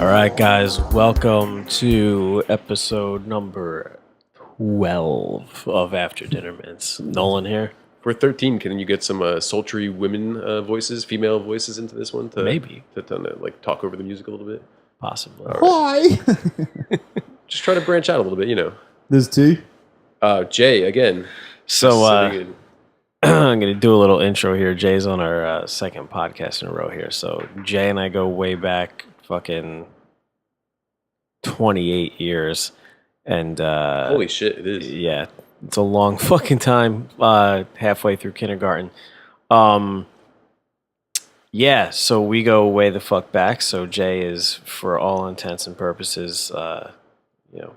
All right, guys, welcome to episode number 12 of After Dinner Mints. Nolan here. For 13, can you get some sultry women voices, female voices into this one? Maybe. To like talk over the music a little bit? Possibly. Why? Just try to branch out a little bit, you know. This T. Jay, again. So sitting in- I'm going to do a little intro here. Jay's on our second podcast in a row here. So Jay and I go way back fucking 28 years. And holy shit, it is. yeah, it's a long fucking time, halfway through kindergarten. Yeah, so we go way the fuck back. So Jay is, for all intents and purposes,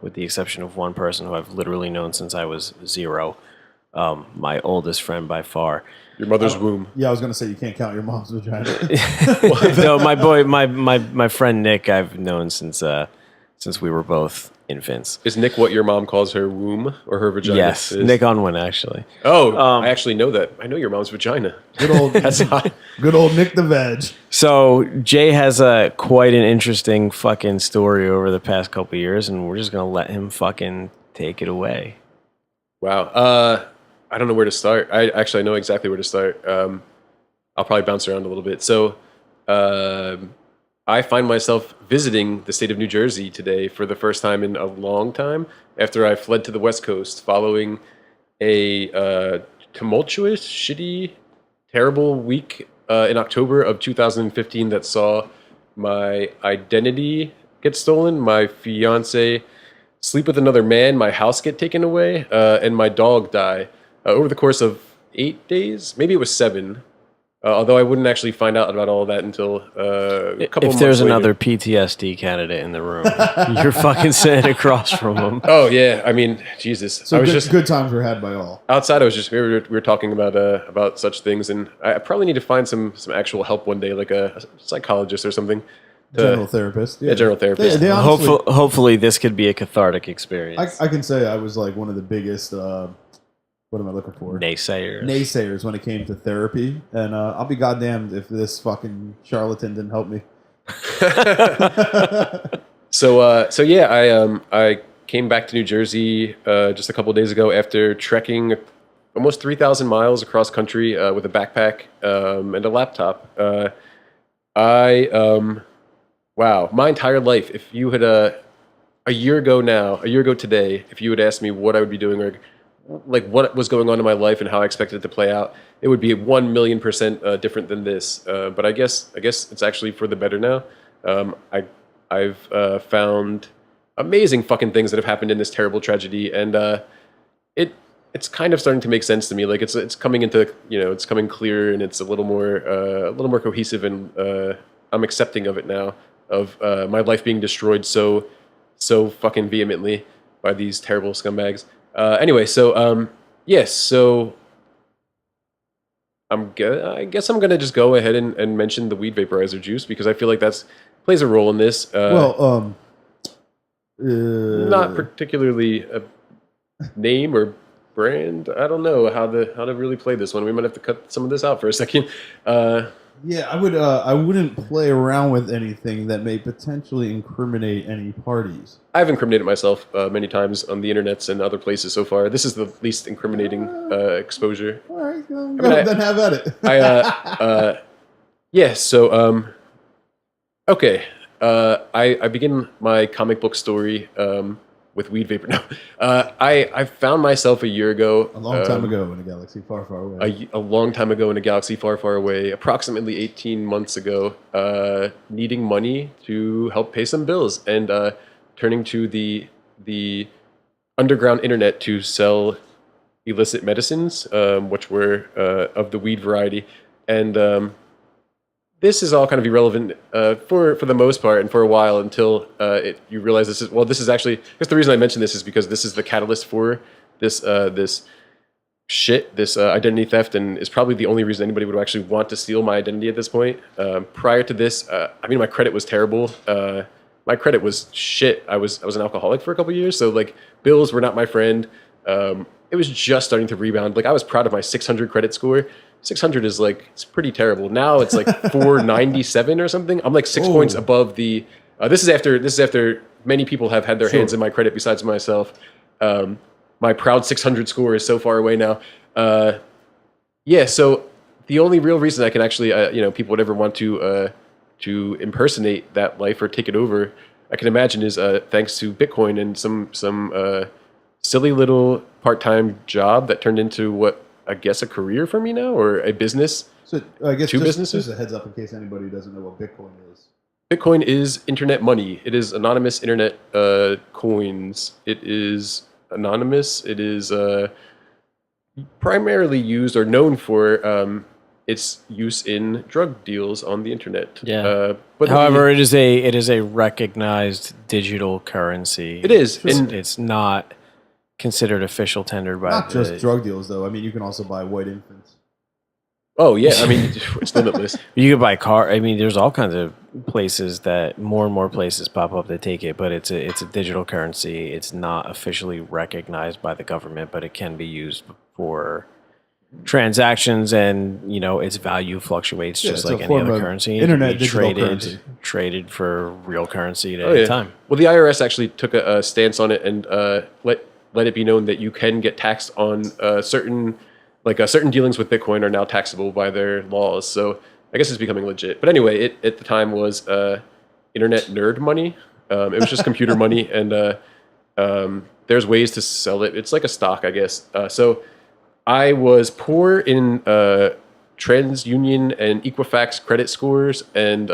with the exception of one person who I've literally known since I was 0, my oldest friend by far. Your mother's womb. Yeah, I was gonna say you can't count your mom's vagina. No, my boy, my friend Nick, I've known since we were both infants. Is Nick what your mom calls her womb or her vagina? Yes, Nick Unwin, actually. Oh, I actually know that. I know your mom's vagina. Good old, That's hot. good old Nick the Veg. So Jay has quite an interesting fucking story over the past couple of years, and we're just gonna let him fucking take it away. Wow. I don't know where to start. I know exactly where to start. I'll probably bounce around a little bit. So, I find myself visiting the state of New Jersey today for the first time in a long time after I fled to the West Coast following a tumultuous, shitty, terrible week in October of 2015 that saw my identity get stolen, my fiance sleep with another man, my house get taken away, and my dog die over the course of 8 days. Maybe it was 7. Although I wouldn't actually find out about all of that until a couple If months there's later. another PTSD candidate in the room, you're fucking sitting across from him. Oh yeah, I mean, Jesus. So I was good, just good times were had by all. outside. We were talking about such things, and I probably need to find some actual help one day, like a psychologist or something. General therapist. Yeah, general therapist. They honestly, Hopefully, this could be a cathartic experience. I can say I was like one of the biggest. What am I looking for? Naysayers. Naysayers when it came to therapy, and I'll be goddamned if this fucking charlatan didn't help me. So yeah, I came back to New Jersey just a couple of days ago after trekking almost 3,000 miles across country with a backpack and a laptop. Wow, my entire life, if you had a year ago today, if you had asked me what I would be doing or like what was going on in my life and how I expected it to play out, it would be 1,000,000% different than this. But I guess it's actually for the better now. I've found amazing fucking things that have happened in this terrible tragedy, and it's kind of starting to make sense to me. Like it's coming into it's coming clear, and it's a little more cohesive, and I'm accepting of it now, of my life being destroyed so fucking vehemently by these terrible scumbags. Anyway, so yes, so I guess I'm gonna just go ahead and mention the weed vaporizer juice because I feel like that's plays a role in this. Not particularly a name or brand. I don't know how to really play this one. We might have to cut some of this out for a second. Yeah, I wouldn't play around with anything that may potentially incriminate any parties. I've incriminated myself many times on the internets and other places so far. This is the least incriminating exposure. All right, then have at it. Yeah. So okay. I begin my comic book story with weed vapor. No, I found myself a year ago. A long time ago in a galaxy far, far away. A long time ago in a galaxy far, far away, approximately 18 months ago, needing money to help pay some bills and turning to the underground internet to sell illicit medicines, which were of the weed variety. And this is all kind of irrelevant for the most part and for a while until you realize this is actually, I guess the reason I mention this is because this is the catalyst for this identity theft, and is probably the only reason anybody would actually want to steal my identity at this point. Prior to this, my credit was terrible. My credit was shit. I was an alcoholic for a couple of years, so like bills were not my friend. It was just starting to rebound. Like I was proud of my 600 credit score. 600 is like, it's pretty terrible. Now it's like 497 or something. I'm like 6 points above the This is after many people have had their Sure. hands in my credit besides myself. My proud 600 score is so far away now. Yeah, so the only real reason I can actually, people would ever want to impersonate that life or take it over, I can imagine is thanks to Bitcoin and some silly little part-time job that turned into what I guess a career for me now, or a business. So I guess Two just, businesses? just a heads up in case anybody doesn't know what Bitcoin is. Bitcoin is internet money. It is anonymous internet coins. It is anonymous. It is primarily used or known for its use in drug deals on the internet. Yeah. But However, it is a recognized digital currency. it is. It's, And it's not considered official tendered by Not the, just drug deals, though. I mean, you can also buy white infants. oh yeah, I mean it's limitless. You could buy car. I mean, there's all kinds of places that more and more places pop up that take it, but it's a digital currency. It's not officially recognized by the government, but it can be used for transactions, and its value fluctuates Yeah, just it's like a any form other of currency. It internet can be digital currency. traded for real currency at Oh, any yeah. time. Well, the IRS actually took a stance on it and let it be known that you can get taxed on certain dealings with Bitcoin are now taxable by their laws. So I guess it's becoming legit. But anyway, it at the time was internet nerd money. It was just computer money, and there's ways to sell it. It's like a stock, I guess. So I was poor in TransUnion and Equifax credit scores and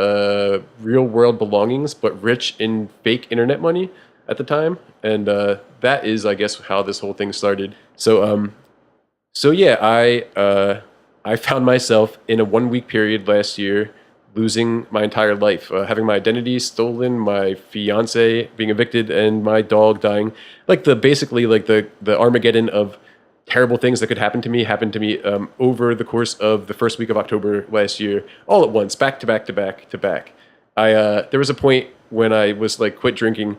real world belongings, but rich in fake internet money at the time. And that is, I guess, how this whole thing started. So yeah, I found myself in a 1 week period last year losing my entire life, having my identity stolen, my fiance being evicted, and my dog dying. Like the Armageddon of terrible things that could happen to me happened to me over the course of the first week of October last year, all at once, back to back to back to back. There was a point when I was like quit drinking.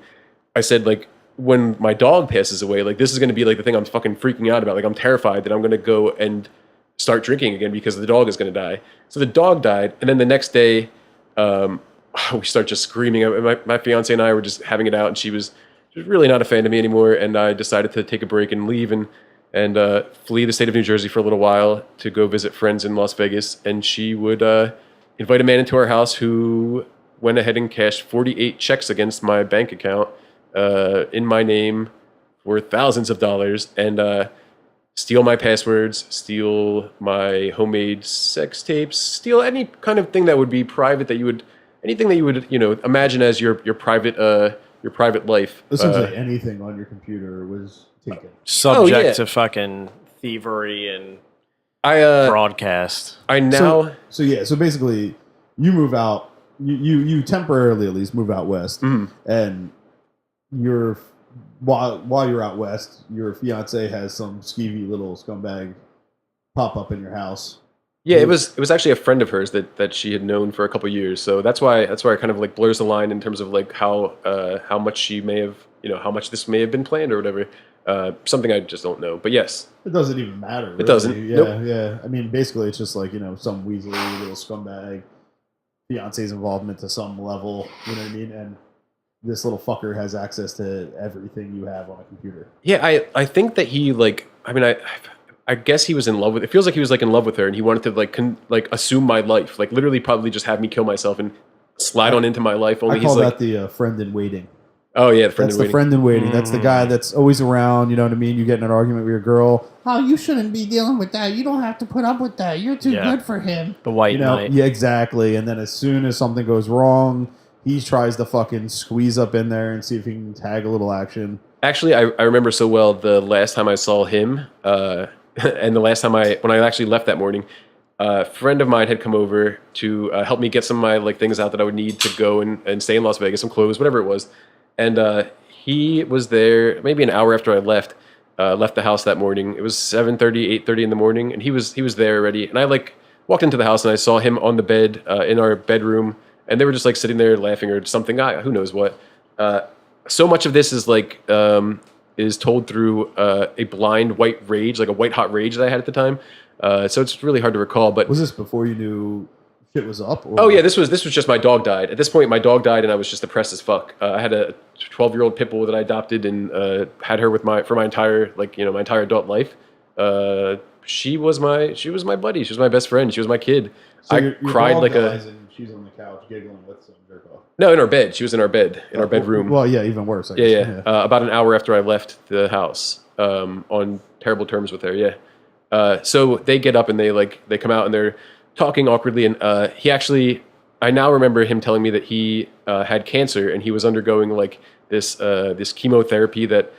I said, like, when my dog passes away, like, this is going to be like the thing I'm fucking freaking out about. Like, I'm terrified that I'm going to go and start drinking again because the dog is going to die. So the dog died, and then the next day, we start just screaming. My fiance and I were just having it out, and she was really not a fan of me anymore. And I decided to take a break and leave and flee the state of New Jersey for a little while to go visit friends in Las Vegas. And she would invite a man into our house who went ahead and cashed 48 checks against my bank account in my name for thousands of dollars, and steal my passwords, steal my homemade sex tapes, steal any kind of thing that would be private anything that you would imagine as your private life. Essentially, anything on your computer was taken. Subject yeah. to fucking thievery and I broadcast. now So basically, you move out. You temporarily at least move out west, and you're while you're out west, your fiance has some skeevy little scumbag pop up in your house. yeah, it was actually a friend of hers that she had known for a couple years. So that's why it kind of like blurs the line in terms of like how much she may have how much this may have been planned or whatever. Something I just don't know. But yes, It doesn't even matter. Really. It doesn't. Yeah, Nope. yeah. I mean, basically, it's just like some weaselly little scumbag fiance's involvement to some level. You know what I mean? And this little fucker has access to everything you have on a computer. yeah, I think that he I guess he was in love with. It feels like he was like in love with her, and he wanted to like assume my life, like literally probably just have me kill myself and slide on into my life. Only I call he's that like, the friend in waiting. oh yeah, the friend That's in the waiting. friend in waiting. That's the guy that's always around. You know what I mean? You get in an argument with your girl. Oh, you shouldn't be dealing with that. You don't have to put up with that. You're too Yeah. good for him. The white You know? knight. Yeah, exactly. And then as soon as something goes wrong, he tries to fucking squeeze up in there and see if he can tag a little action. Actually, I remember so well the last time I saw him, and the last time when I actually left that morning, a friend of mine had come over to help me get some of my like things out that I would need to go and stay in Las Vegas, some clothes, whatever it was. And he was there maybe an hour after I left the house that morning. It was 7:30, 8:30 in the morning, and he was there already. And I like walked into the house and I saw him on the bed in our bedroom, and they were just like sitting there laughing or something. Who knows what. So much of this is like is told through a blind white rage, like a white hot rage that I had at the time. So it's really hard to recall. But Was this before you knew shit was up? Or? Oh yeah, this was just my dog died. At this point, my dog died, and I was just depressed as fuck. I had a 12-year-old pit bull that I adopted, and had her for my entire my entire adult life. She was my buddy. She was my best friend. She was my kid. So I your cried dog like dies and she's on the couch giggling with some jerk off. no, in our bed. She was in our bed, in our bedroom. Well, yeah, even worse. I Yeah, guess. yeah. About an hour after I left the house, on terrible terms with her. Yeah. So they get up and they come out and they're talking awkwardly. And I now remember him telling me that he had cancer and he was undergoing like this chemotherapy that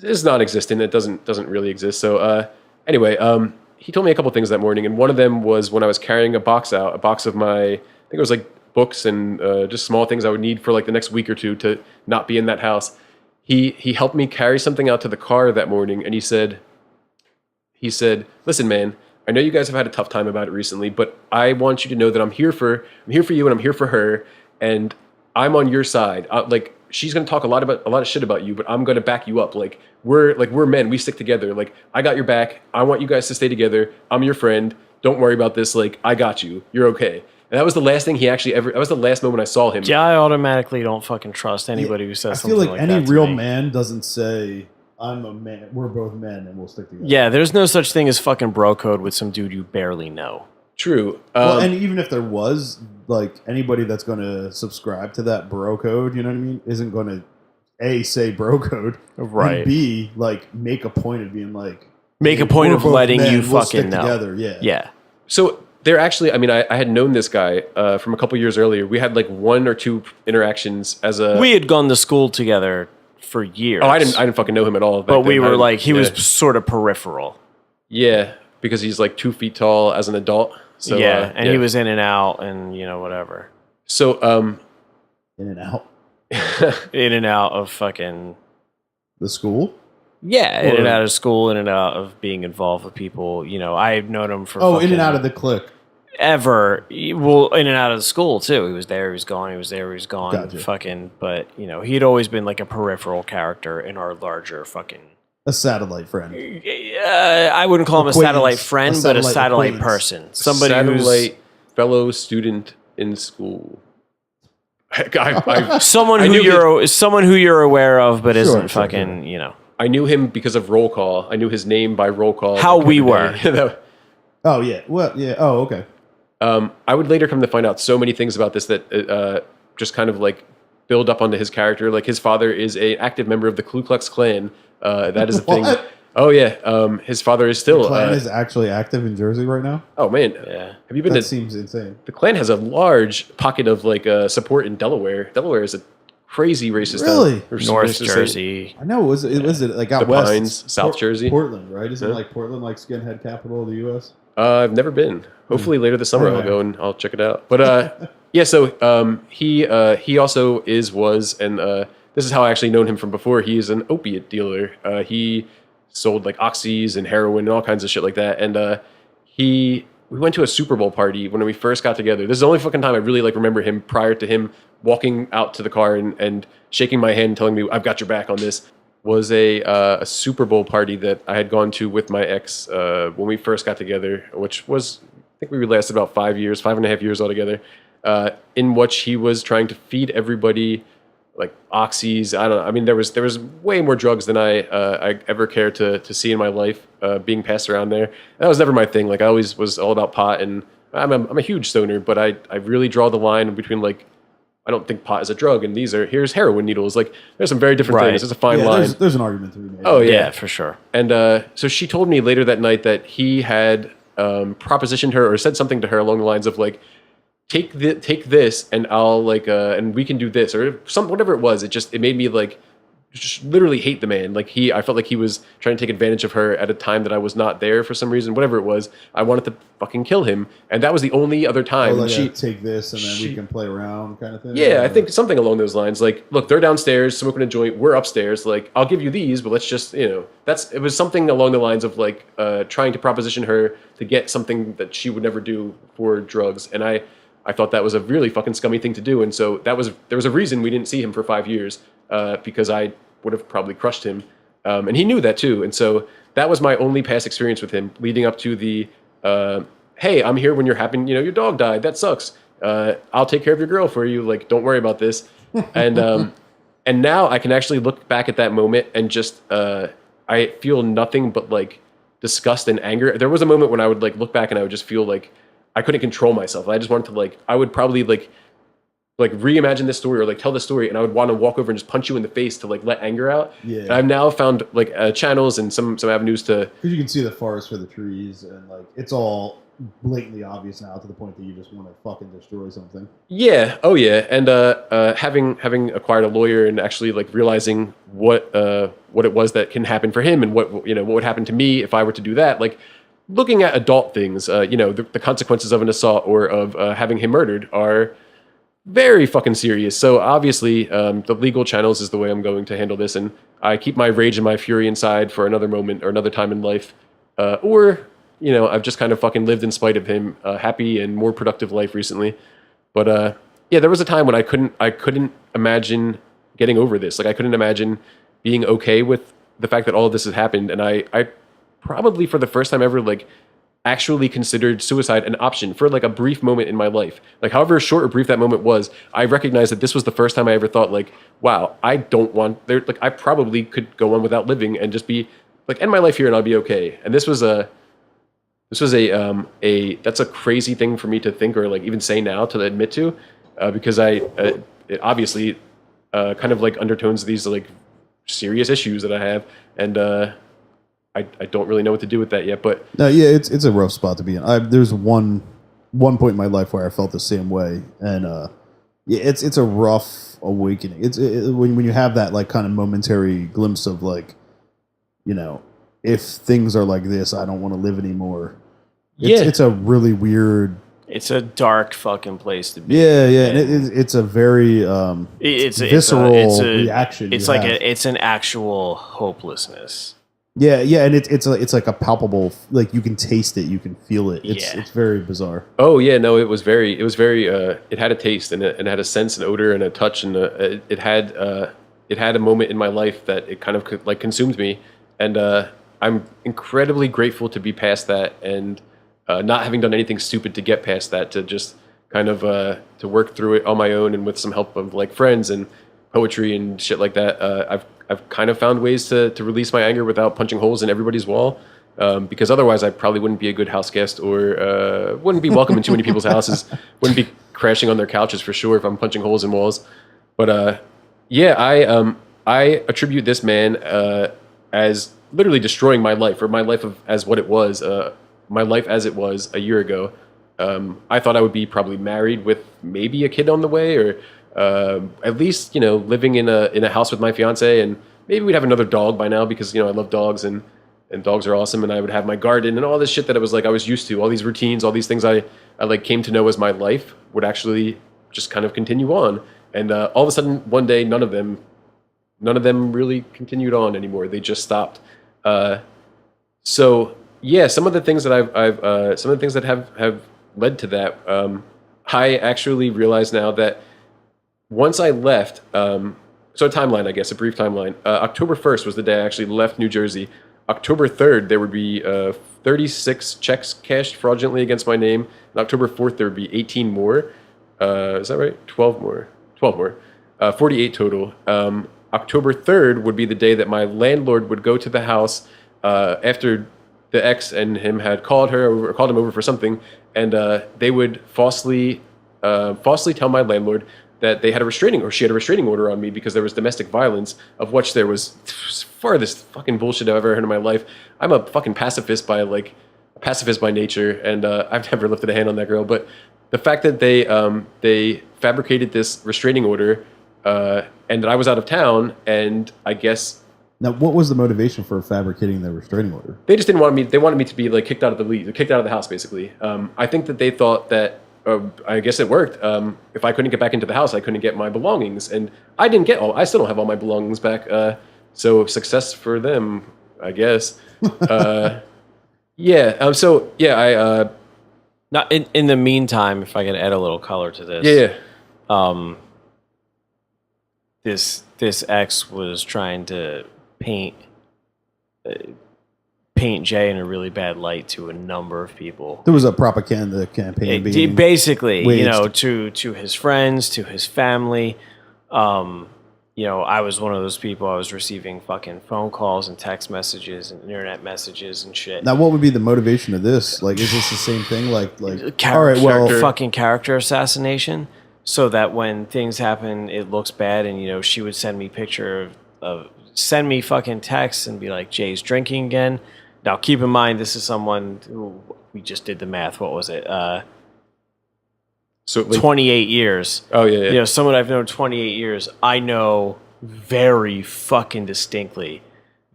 is non-existent. It doesn't really exist. So anyway, he told me a couple things that morning, and one of them was when I was carrying a box of my, I think it was like books and just small things I would need for like the next week or two to not be in that house. He helped me carry something out to the car that morning, and he said, "Listen, man, I know you guys have had a tough time about it recently, but I want you to know that I'm here for you and I'm here for her, and I'm on your side. Like she's gonna talk a lot of shit about you, but I'm gonna back you up. Like we're men, we stick together. Like I got your back. I want you guys to stay together. I'm your friend. Don't worry about this. Like I got you. You're okay." And that was the last thing he actually ever. That was the last moment I saw him. Yeah, I automatically don't fucking trust anybody who says I something feel like like any that to real me. man doesn't say, "I'm a man. We're both men, and we'll stick together." Yeah, there's no such thing as fucking bro code with some dude you barely know. True. Well, and even if there was, like, anybody that's going to subscribe to that bro code, you know what I mean, isn't going to A, say bro code, Right. and B, like, make a point of being like, Make a "Hey, point we're of both letting men, you we'll fucking stick know." together. Yeah. Yeah. So they're actually, I mean, I had known this guy from a couple years earlier. We had like one or two interactions as a. We had gone to school together for years. Oh, I didn't fucking know him at all. back But we then. were I- like, he yeah. was sort of peripheral. Yeah, because he's like 2 feet tall as an adult. So yeah, and he was in and out and, whatever. So In and out. In and out of fucking... The school? Yeah, in Or- and out of school, in and out of being involved with people. I've known him for Oh, fucking in and out of the clique. ever. Well, in and out of the school, too. He was there, he was gone, he was there, he was gone. Gotcha. Fucking, but, he'd always been like a peripheral character in our larger fucking... A satellite friend. I wouldn't call him a Acquaintance. satellite friend, A but a satellite satellite acquaintance. person. Somebody satellite fellow student in school. someone I who knew someone who you're aware of, but Sure, isn't sure, fucking, I knew him because of roll call. I knew his name by roll call. How like, we every were. day. Oh, yeah. Well, yeah. Oh, okay. I would later come to find out so many things about this that just kind of like build up onto his character. Like his father is an active member of the Ku Klux Klan. That is a thing. What? Oh yeah, his father is still. The Klan is actually active in Jersey right now? Oh man, Yeah. have you been That to? seems insane. The Klan has a large pocket of like support in Delaware. Delaware is a crazy racist. Really? town. Or North racist state. Jersey. I know. Was it like out The west? Pines, South Jersey. Portland, right? Isn't Yeah. like Portland like skinhead capital of the U.S.? I've never been. Hopefully later this summer I'll Okay. go and I'll check it out. But yeah, so he also was and this is how I actually known him from before. He is an opiate dealer. He sold like oxys and heroin and all kinds of shit like that. And we went to a Super Bowl party when we first got together. This is the only fucking time I really like remember him prior to him walking out to the car and shaking my hand and telling me I've got your back on this. Was a Super Bowl party that I had gone to with my ex when we first got together, which was, I think we lasted about 5 years, 5.5 years altogether, in which he was trying to feed everybody like oxys. I don't know. I mean, there was way more drugs than I ever cared to see in my life being passed around there. That was never my thing. Like I always was all about pot, and I'm a huge stoner, but I really draw the line between like, I don't think pot is a drug, and here's heroin needles. Like, there's some very different Right. things. There's a fine Yeah, line. there's an argument to be made. Oh, Yeah, yeah. for sure. And so she told me later that night that he had propositioned her or said something to her along the lines of like, take this, and I'll like, and we can do this or whatever it was. It made me like, just literally hate the man. Like I felt like he was trying to take advantage of her at a time that I was not there for some reason. Whatever it was, I wanted to fucking kill him, and that was the only other Oh, time. like she, take this and then we she- can play around kind of thing. yeah, I think something along those lines. Like, look, they're downstairs smoking a joint. We're upstairs. Like, I'll give you these, but let's just, it was something along the lines of like trying to proposition her to get something that she would never do for drugs. And I thought that was a really fucking scummy thing to do. And so there was a reason we didn't see him for 5 years because I would have probably crushed him. And he knew that too. And so that was my only past experience with him leading up to the hey, I'm here when you're happy. You know, your dog died. That sucks. I'll take care of your girl for you. Like, don't worry about this. And now I can actually look back at that moment and just I feel nothing but like disgust and anger. There was a moment when I would like look back and I would just feel like I couldn't control myself. I just wanted to like I would probably like reimagine this story or like tell the story, and I would want to walk over and just punch you in the face to like let anger out. Yeah. And I've now found like channels and some avenues to. Because you can see the forest for the trees, and like it's all blatantly obvious now to the point that you just want to fucking destroy something. Yeah. Oh yeah. And having acquired a lawyer and actually like realizing what it was that can happen for him and what would happen to me if I were to do that. Like looking at adult things, the consequences of an assault or of having him murdered are very fucking serious. So obviously, the legal channels is the way I'm going to handle this, and I keep my rage and my fury inside for another moment or another time in life, or I've just kind of fucking lived in spite of him, happy and more productive life recently. But yeah, there was a time when I couldn't imagine getting over this. Like I couldn't imagine being okay with the fact that all of this has happened, and I probably for the first time ever like actually considered suicide an option for like a brief moment in my life. Like however short or brief that moment was, I recognized that this was the first time I ever thought like, wow, I don't want there like I probably could go on without living and just be like end my life here and I'll be okay. And this was a that's a crazy thing for me to think or like even say now to admit to, because it obviously kind of like undertones these like serious issues that I have, and I don't really know what to do with that yet, but No, yeah, it's a rough spot to be in. There's one point in my life where I felt the same way, and yeah, it's a rough awakening. When you have that like kind of momentary glimpse of like, if things are like this, I don't want to live anymore. It's a really weird. It's a dark fucking place to be. Yeah, and it's a very It's visceral reaction. It's like it's an actual hopelessness. Yeah, and it's like a palpable, like you can taste it, you can feel it. It's very bizarre. Oh yeah, no, it was very it had a taste and it had a sense and odor and a touch, and it had a moment in my life that it kind of like consumed me, and I'm incredibly grateful to be past that and not having done anything stupid to get past that, to just kind of to work through it on my own and with some help of like friends and poetry and shit like that. I've kind of found ways to release my anger without punching holes in everybody's wall, because otherwise I probably wouldn't be a good house guest or wouldn't be welcome in too many people's houses, wouldn't be crashing on their couches for sure if I'm punching holes in walls. But yeah, I attribute this man as literally destroying my life, or my life as what it was, my life as it was a year ago. I thought I would be probably married with maybe a kid on the way, or at least living in a house with my fiance, and maybe we'd have another dog by now because I love dogs and dogs are awesome, and I would have my garden and all this shit that I was used to, all these routines, all these things I like came to know as my life would actually just kind of continue on, and all of a sudden one day none of them really continued on anymore. They just stopped. So yeah, some of the things that some of the things that have led to that, I actually realize now that once I left, so a timeline, I guess, a brief timeline. October 1st was the day I actually left New Jersey. October 3rd, there would be 36 checks cashed fraudulently against my name. And October 4th, there would be 18 more. Is that right? 12 more. 48 total. October 3rd would be the day that my landlord would go to the house after the ex and him had called him over for something, and they would falsely tell my landlord that she had a restraining order on me because there was domestic violence, of which there was farthest fucking bullshit I've ever heard in my life. I'm a fucking pacifist by nature, and I've never lifted a hand on that girl. But the fact that they fabricated this restraining order, and that I was out of town, and I guess. Now, what was the motivation for fabricating the restraining order? They just didn't want me. They wanted me to be like kicked out of the house, basically. I think that they thought that. I guess it worked. If I couldn't get back into the house, I couldn't get my belongings, and I still don't have all my belongings back. So success for them, I guess. Yeah. So yeah, I. Now, in the meantime, if I could add a little color to this. Yeah. This ex was trying to paint paint Jay in a really bad light to a number of people. There was a propaganda campaign being Basically, waged. you know, to his friends, to his family. You know, I was one of those people. I was receiving fucking phone calls and text messages and internet messages and shit. Now, what would be the motivation of this? Like, is this the same thing? Like, Char- all right, well, fucking character assassination, so that when things happen, it looks bad. And you know, she would send me send me fucking texts and be like, "Jay's drinking again." Now, keep in mind, this is someone who we just did the math. What was it? So like, 28 years. Oh yeah, yeah. You know, someone I've known 28 years, I know very fucking distinctly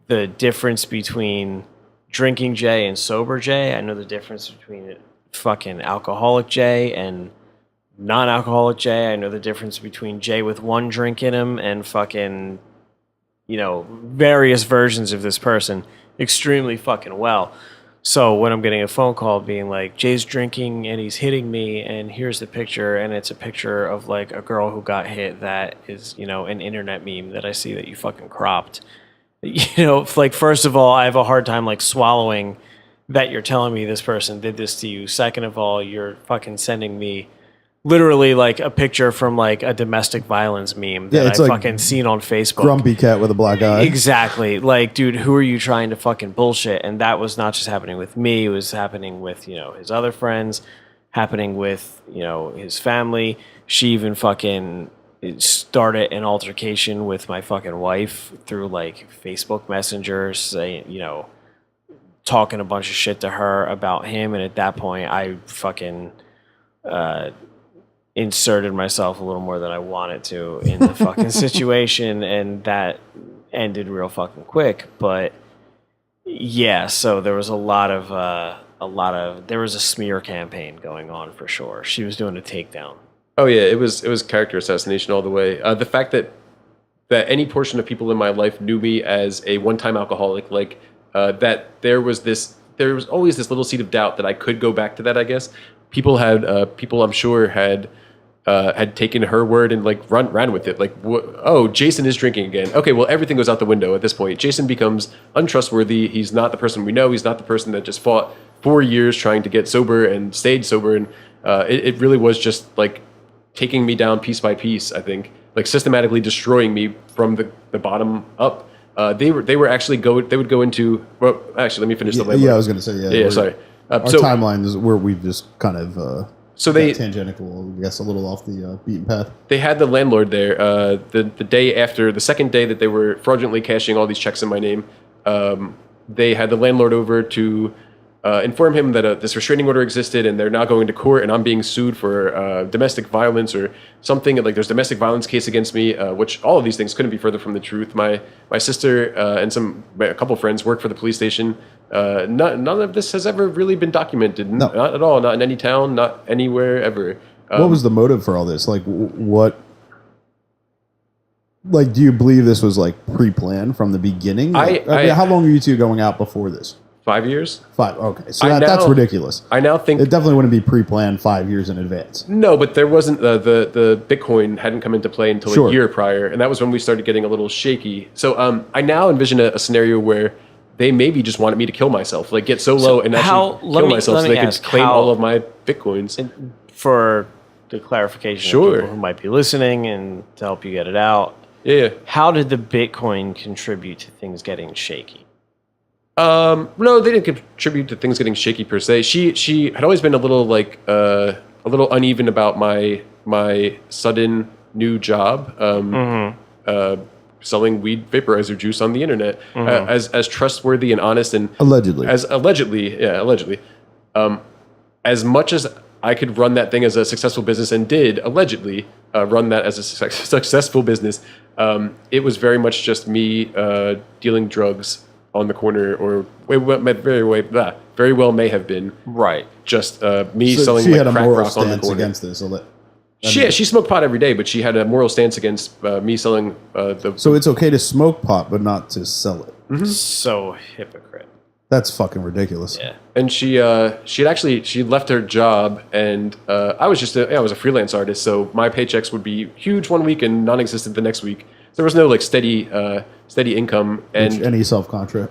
the difference between drinking Jay and sober Jay. I know the difference between fucking alcoholic Jay and non-alcoholic Jay. I know the difference between Jay with one drink in him and fucking, you know, various versions of this person extremely fucking well. So when I'm getting a phone call being like, Jay's drinking and he's hitting me, and here's the picture, and it's a picture of like a girl who got hit that is, you know, an internet meme that I see that you fucking cropped. You know, like, first of all, I have a hard time like swallowing that you're telling me this person did this to you. Second of all, you're fucking sending me literally like a picture from like a domestic violence meme that it's I like fucking seen on Facebook. grumpy cat with a black eye. Exactly. Like, dude, who are you trying to fucking bullshit? And that was not just happening with me. It was happening with, you know, his other friends, happening with, you know, his family. She even fucking started an altercation with my fucking wife through like Facebook Messenger, saying, you know, talking a bunch of shit to her about him. And at that point, I fucking inserted myself a little more than I wanted to in the fucking situation, and that ended real fucking quick. But yeah, so there was there was a smear campaign going on for sure. She was doing a takedown. Oh yeah, it was character assassination all the way. The fact that any portion of people in my life knew me as a one-time alcoholic, like that there was always this little seed of doubt that I could go back to that. I guess people I'm sure had taken her word and like ran with it. Like, oh, Jason is drinking again. Okay, well, everything goes out the window at this point. Jason becomes untrustworthy. He's not the person we know. He's not the person that just fought 4 years trying to get sober and stayed sober. And it really was just like taking me down piece by piece. I think like systematically destroying me from the bottom up. They would go into. Well, actually, let me finish the Yeah, I was going to say Yeah, sorry. Our timeline is where we've just kind of so they tangential, I guess, a little off the beaten path. They had the landlord there the day after the second day that they were fraudulently cashing all these checks in my name. They had the landlord over to inform him that this restraining order existed, and they're now going to court, and I'm being sued for domestic violence or something. Like, there's a domestic violence case against me, which all of these things couldn't be further from the truth. My sister and a couple friends work for the police station. None of this has ever really been documented. No. Not at all. Not in any town. Not anywhere ever. What was the motive for all this? Like, what? Like, do you believe this was like pre-planned from the beginning? Like, how long are you two going out before this? 5 years? 5. Okay, so that's ridiculous. I now think it definitely wouldn't be pre-planned 5 years in advance. No, but there wasn't the Bitcoin hadn't come into play until a year prior, and that was when we started getting a little shaky. So I now envision a scenario where they maybe just wanted me to kill myself, like get so low and actually kill myself, so they could claim all of my Bitcoins. For the clarification of people who might be listening and to help you get it out. Yeah. How did the Bitcoin contribute to things getting shaky? No, they didn't contribute to things getting shaky per se. She had always been a little like a little uneven about my sudden new job, selling weed vaporizer juice on the internet, as trustworthy and honest and allegedly. As much as I could run that thing as a successful business and did allegedly run that as a successful business, it was very much just me dealing drugs on the corner, or very well may have been just me selling like crack rock on the corner. Against this. She smoked pot every day, but she had a moral stance against me selling So it's okay to smoke pot, but not to sell it. So hypocrite. That's fucking ridiculous. Yeah. And she left her job, and I was a freelance artist, so my paychecks would be huge one week and non-existent the next week. There was no like steady steady income. Which And any contractor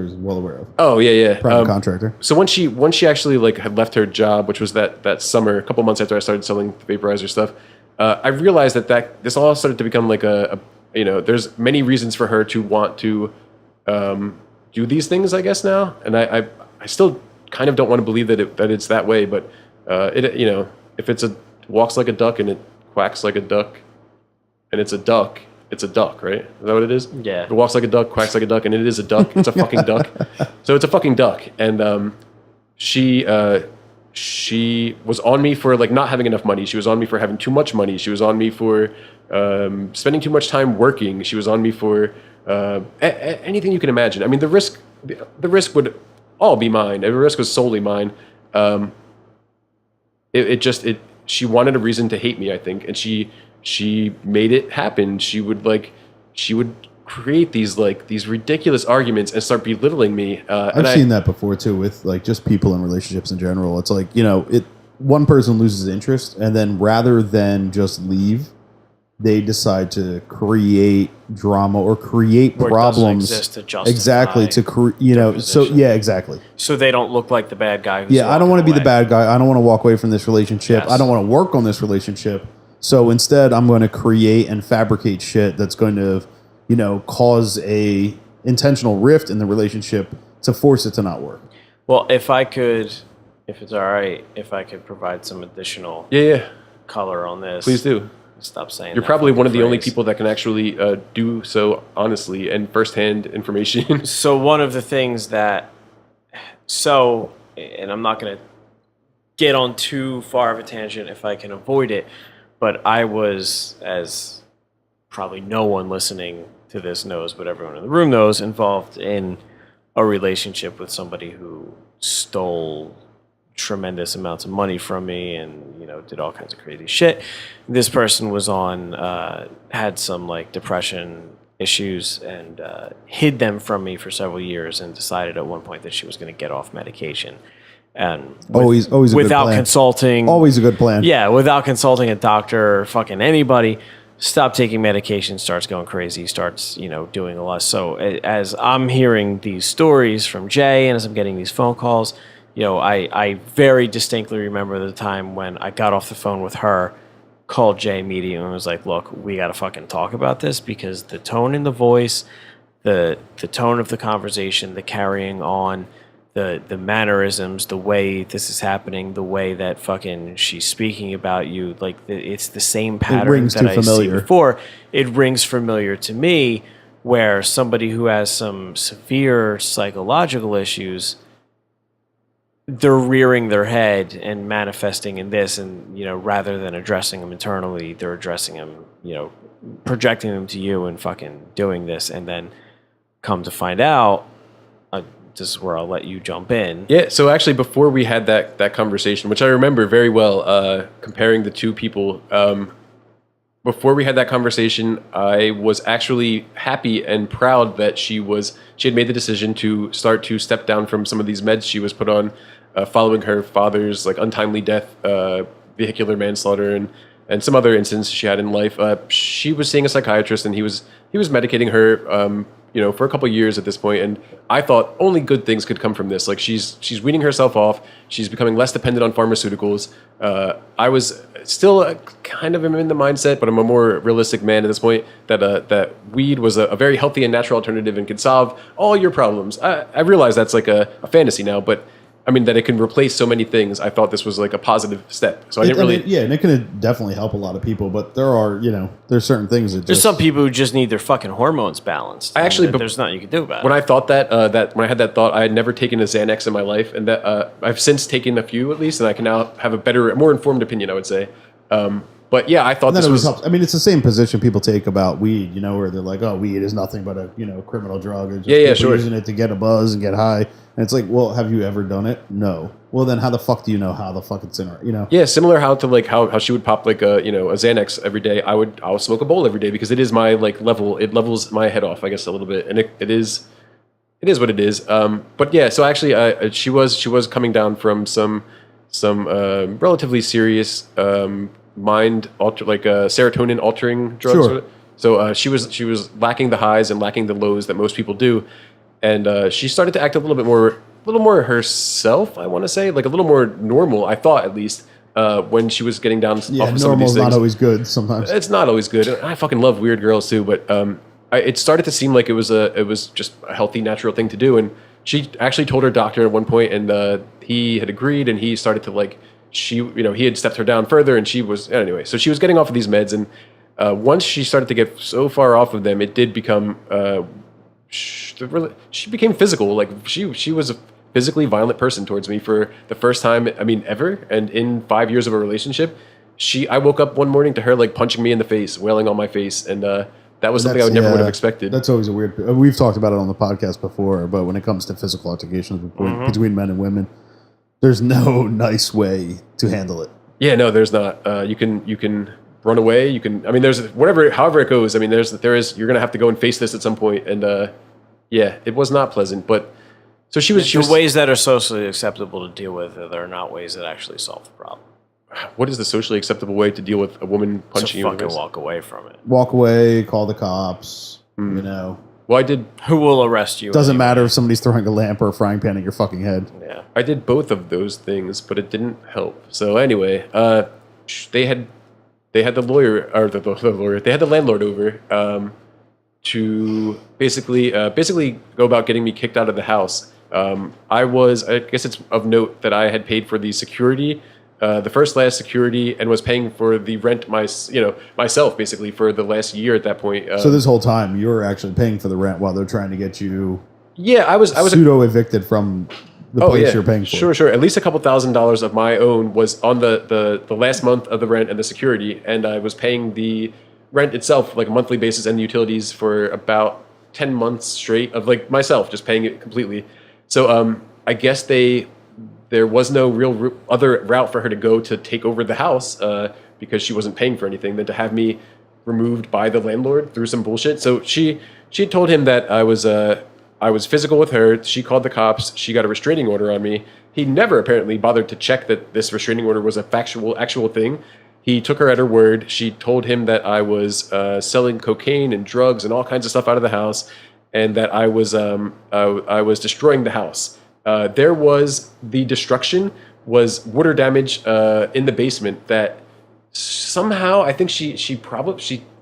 is well aware of. oh yeah, Private contractor. So once she actually like had left her job, which was that summer, a couple months after I started selling the vaporizer stuff, I realized that this all started to become like a there's many reasons for her to want to do these things, I guess now, and I still kind of don't want to believe that it's that way, but if it's walks like a duck and it quacks like a duck, and it's a duck, right? Is that what it is? Yeah. It walks like a duck, quacks like a duck, and it is a duck. It's a fucking duck. So it's a fucking duck. And she was on me for like not having enough money. She was on me for having too much money. She was on me for spending too much time working. She was on me for anything you can imagine. I mean, the risk would all be mine. The risk was solely mine. She wanted a reason to hate me, I think, and she made it happen. She would create these ridiculous arguments and start belittling me. I've seen that before too, with like just people in relationships in general. It's like, one person loses interest, and then rather than just leave, they decide to create drama or create Or it doesn't problems. exist to justify exactly to their so position. yeah, exactly. So they don't look like the bad guy. Who's Yeah, I don't want to be the away. bad guy. I don't want to walk away from this relationship. Yes. I don't want to work on this relationship. So instead, I'm going to create and fabricate shit that's going to, cause a intentional rift in the relationship to force it to not work. Well, if it's all right, if I could provide some additional Yeah, color on this, please do. Stop saying. You're that probably one of the fucking only phrase. people that can actually do so honestly and firsthand information. So one of the things that, and I'm not going to get on too far of a tangent if I can avoid it, but I was, as probably no one listening to this knows, but everyone in the room knows, involved in a relationship with somebody who stole tremendous amounts of money from me and did all kinds of crazy shit. This person was had some like depression issues and hid them from me for several years and decided at one point that she was going to get off medication. And Always a good without plan. consulting, Always a good plan. yeah, without consulting a doctor or fucking anybody, stops taking medication, starts going crazy, starts, doing a lot. So as I'm hearing these stories from Jay and as I'm getting these phone calls, I very distinctly remember the time when I got off the phone with her, called Jay immediately and was like, look, we got to fucking talk about this because the tone in the voice, the tone of the conversation, the carrying on, the mannerisms, the way this is happening, the way that fucking she's speaking about you, like it's the same pattern rings that too I see familiar. before. It rings familiar to me, where somebody who has some severe psychological issues, they're rearing their head and manifesting in this, and rather than addressing them internally, they're addressing them, projecting them to you and fucking doing this, and then come to find out. This is where I'll let you jump in. Yeah, so actually before we had that conversation, which I remember very well, comparing the two people, before we had that conversation, I was actually happy and proud that she had made the decision to start to step down from some of these meds she was put on, following her father's like untimely death, vehicular manslaughter, and some other incidents she had in life. She was seeing a psychiatrist, and he was medicating her, for a couple of years at this point, and I thought only good things could come from this. Like she's weaning herself off, she's becoming less dependent on pharmaceuticals. I was still kind of am in the mindset, but I'm a more realistic man at this point, that weed was a very healthy and natural alternative and could solve all your problems. I realize that's like a fantasy now, but I mean that it can replace so many things. I thought this was like a positive step. So I didn't really. And it can definitely help a lot of people, but there are, there's certain things that There's some people who just need their fucking hormones balanced. I actually- and there's nothing you can do about When it. I thought when I had that thought, I had never taken a Xanax in my life, and that I've since taken a few at least, and I can now have a more informed opinion, I would say. But yeah, I thought And then this it was. helps. I mean, it's the same position people take about weed, where they're like, "Oh, weed is nothing but a criminal drug." It's just Yeah, people sure. using it to get a buzz and get high. And it's like, well, have you ever done it? No. Well, then how the fuck do you know how the fuck it's in her? Yeah, similar how she would pop like a Xanax every day. I'll smoke a bowl every day because it is my like level. It levels my head off, I guess, a little bit, and it is what it is. But yeah, so actually, she was coming down from some relatively serious serotonin altering drugs. Sure. So she was lacking the highs and lacking the lows that most people do, and she started to act a little more herself. I want to say, like a little more normal. I thought, at least, when she was getting down off of some of these normal's things. not always good sometimes. It's not always good. I fucking love weird girls too, but it started to seem like it was just a healthy, natural thing to do. And she actually told her doctor at one point, and he had agreed, and he started to he had stepped her down further, and she was anyway. So she was getting off of these meds, and once she started to get so far off of them, it did become she became physical. Like she was a physically violent person towards me for the first time, I mean, ever. And in 5 years of a relationship, I woke up one morning to her like punching me in the face, wailing on my face, and that was something I never would have expected. That's always a weird. We've talked about it on the podcast before, but when it comes to physical altercations between men and women, there's no nice way to handle it. Yeah, no, there's not. You can run away. You can. I mean, there's however it goes. I mean, there is. You're gonna have to go and face this at some point, and yeah, it was not pleasant. But so she was ways that are socially acceptable to deal with. There are not ways that actually solve the problem. What is the socially acceptable way to deal with a woman punching you? Fucking walk away from it. Walk away, call the cops. You know. Well, I did. Who will arrest you? Doesn't matter if somebody's throwing a lamp or a frying pan at your fucking head. Yeah. I did both of those things, but it didn't help. So anyway, they had the lawyer or the lawyer. They had the landlord over to basically go about getting me kicked out of the house. I guess it's of note that I had paid for the security, the last security, and was paying for the rent myself basically for the last year at that point. So this whole time you were actually paying for the rent while they're trying to get you. Yeah, I was pseudo evicted from the place you're paying for. Sure. At least a couple $1,000s of my own was on the last month of the rent and the security, and I was paying the rent itself like a monthly basis and the utilities for about 10 months straight of like myself just paying it completely. So I guess there was no real other route for her to go to take over the house because she wasn't paying for anything than to have me removed by the landlord through some bullshit. So she had told him that I was physical with her. She called the cops. She got a restraining order on me. He never apparently bothered to check that this restraining order was a actual thing. He took her at her word. She told him that I was selling cocaine and drugs and all kinds of stuff out of the house, and that I was destroying the house. The destruction was water damage in the basement that somehow I think she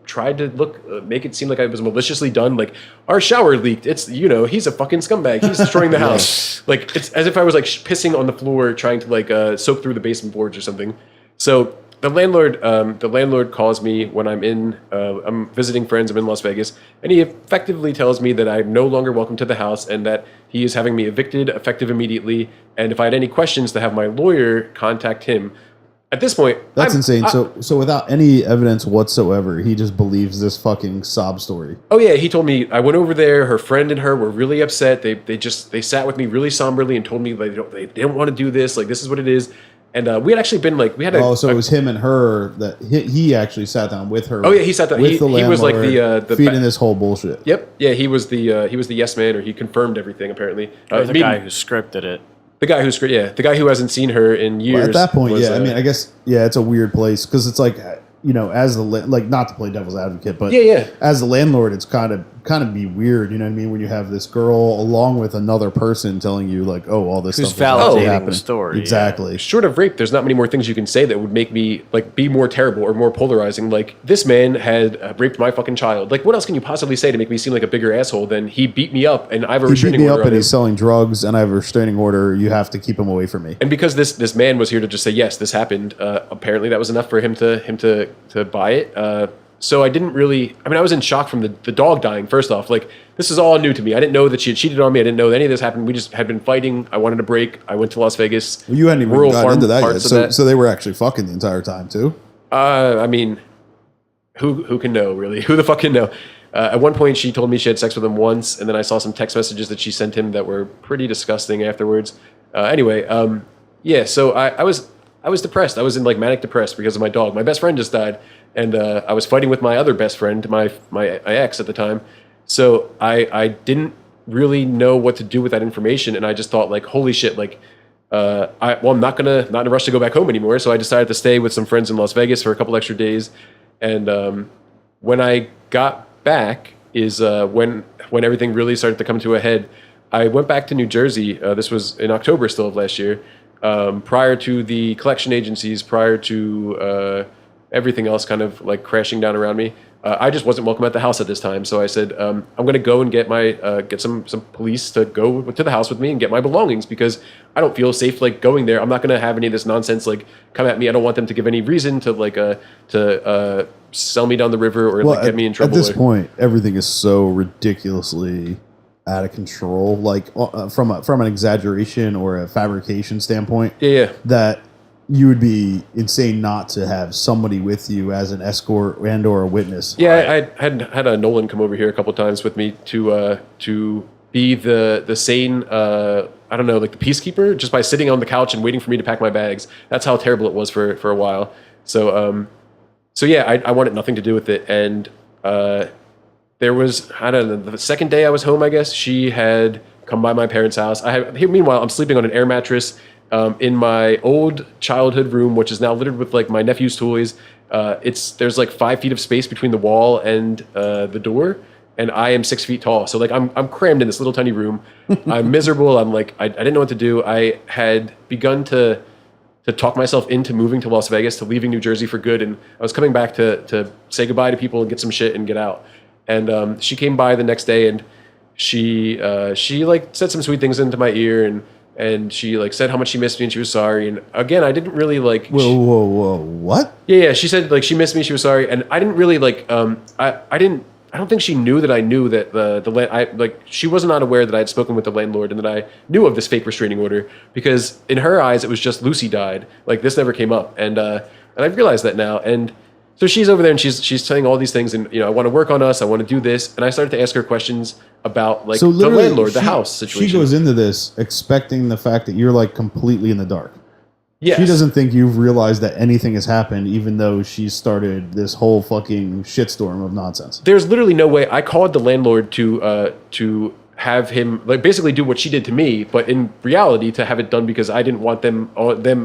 tried to make it seem like I was maliciously done. Like, our shower leaked. It's, he's a fucking scumbag. He's destroying the house. Like, it's as if I was like pissing on the floor trying to like soak through the basement boards or something. So the landlord calls me when I'm visiting friends. I'm in Las Vegas, and he effectively tells me that I'm no longer welcome to the house and that he is having me evicted effective immediately. And if I had any questions, to have my lawyer contact him. At this point, that's insane. So without any evidence whatsoever, he just believes this fucking sob story. Oh yeah, he told me I went over there. Her friend and her were really upset. They sat with me really somberly and told me they didn't want to do this. Like, this is what it is. And we had actually been like, it was him and her that he actually sat down with her. Oh yeah, he sat down. With the landlord, he was like the feeding this whole bullshit. Yep. Yeah, he was the yes man, or he confirmed everything apparently. The guy who scripted it. The guy who hasn't seen her in years. Well, at that point, I mean, I guess, it's a weird place because it's like, as not to play devil's advocate, but as the landlord, it's kind of be weird, you know what I mean? When you have this girl along with another person telling you like, oh, all this Who's stuff is validating the story. Exactly. Short of rape, there's not many more things you can say that would make me like be more terrible or more polarizing. Like, this man had raped my fucking child. Like, what else can you possibly say to make me seem like a bigger asshole than he beat me up and I have a restraining order? He beat me up and he's selling drugs and I have a restraining order. You have to keep him away from me. And because this man was here to just say yes, this happened. Apparently, that was enough for him to buy it. So I didn't really. I mean, I was in shock from the dog dying. First off, like, this is all new to me. I didn't know that she had cheated on me. I didn't know that any of this happened. We just had been fighting. I wanted a break. I went to Las Vegas. Well, you hadn't even got into that yet. So they were actually fucking the entire time too. I mean, who can know really? Who the fuck can know? At one point, she told me she had sex with him once, and then I saw some text messages that she sent him that were pretty disgusting afterwards. Anyway, so I was depressed. I was in like manic depressed because of my dog. My best friend just died, and I was fighting with my other best friend, my ex at the time. So I didn't really know what to do with that information, and I just thought like, holy shit, like, I'm not in a rush to go back home anymore. So I decided to stay with some friends in Las Vegas for a couple extra days, and when I got back is when everything really started to come to a head. I went back to New Jersey. This was in October still of last year, prior to the collection agencies, prior to everything else kind of like crashing down around me. I just wasn't welcome at the house at this time, so I said I'm going to go and get my get some police to go to the house with me and get my belongings because I don't feel safe like going there. I'm not going to have any of this nonsense like come at me. I don't want them to give any reason to like sell me down the river or like get me in trouble. At this point, everything is so ridiculously out of control, like from an exaggeration or a fabrication standpoint. Yeah. That you would be insane not to have somebody with you as an escort and or a witness. Yeah, I had a Nolan come over here a couple times with me to be the sane I don't know, like the peacekeeper, just by sitting on the couch and waiting for me to pack my bags. That's how terrible it was for a while. So yeah, I wanted nothing to do with it. And there was, I don't know, the second day I was home, I guess she had come by my parents' house. Meanwhile, I'm sleeping on an air mattress in my old childhood room, which is now littered with like my nephew's toys. There's like 5 feet of space between the wall and the door, and I am 6 feet tall. So like I'm crammed in this little tiny room. I'm miserable. I'm like I didn't know what to do. I had begun to talk myself into moving to Las Vegas, to leaving New Jersey for good, and I was coming back to say goodbye to people and get some shit and get out. And she came by the next day, and she like said some sweet things into my ear, and she like said how much she missed me and she was sorry. And again, I didn't really like. Whoa! What? Yeah. She said like she missed me, she was sorry, and I didn't really like. I don't think she knew that I knew that she was not aware that I had spoken with the landlord and that I knew of this fake restraining order, because in her eyes it was just Lucy died. Like this never came up, and I realized that now. And so she's over there and she's saying all these things, and I want to work on us, I want to do this, and I started to ask her questions about like the landlord, the house situation. She goes into this expecting the fact that you're like completely in the dark. Yes. She doesn't think you've realized that anything has happened, even though she started this whole fucking shitstorm of nonsense. There's literally no way. I called the landlord to have him like basically do what she did to me, but in reality to have it done because I didn't want them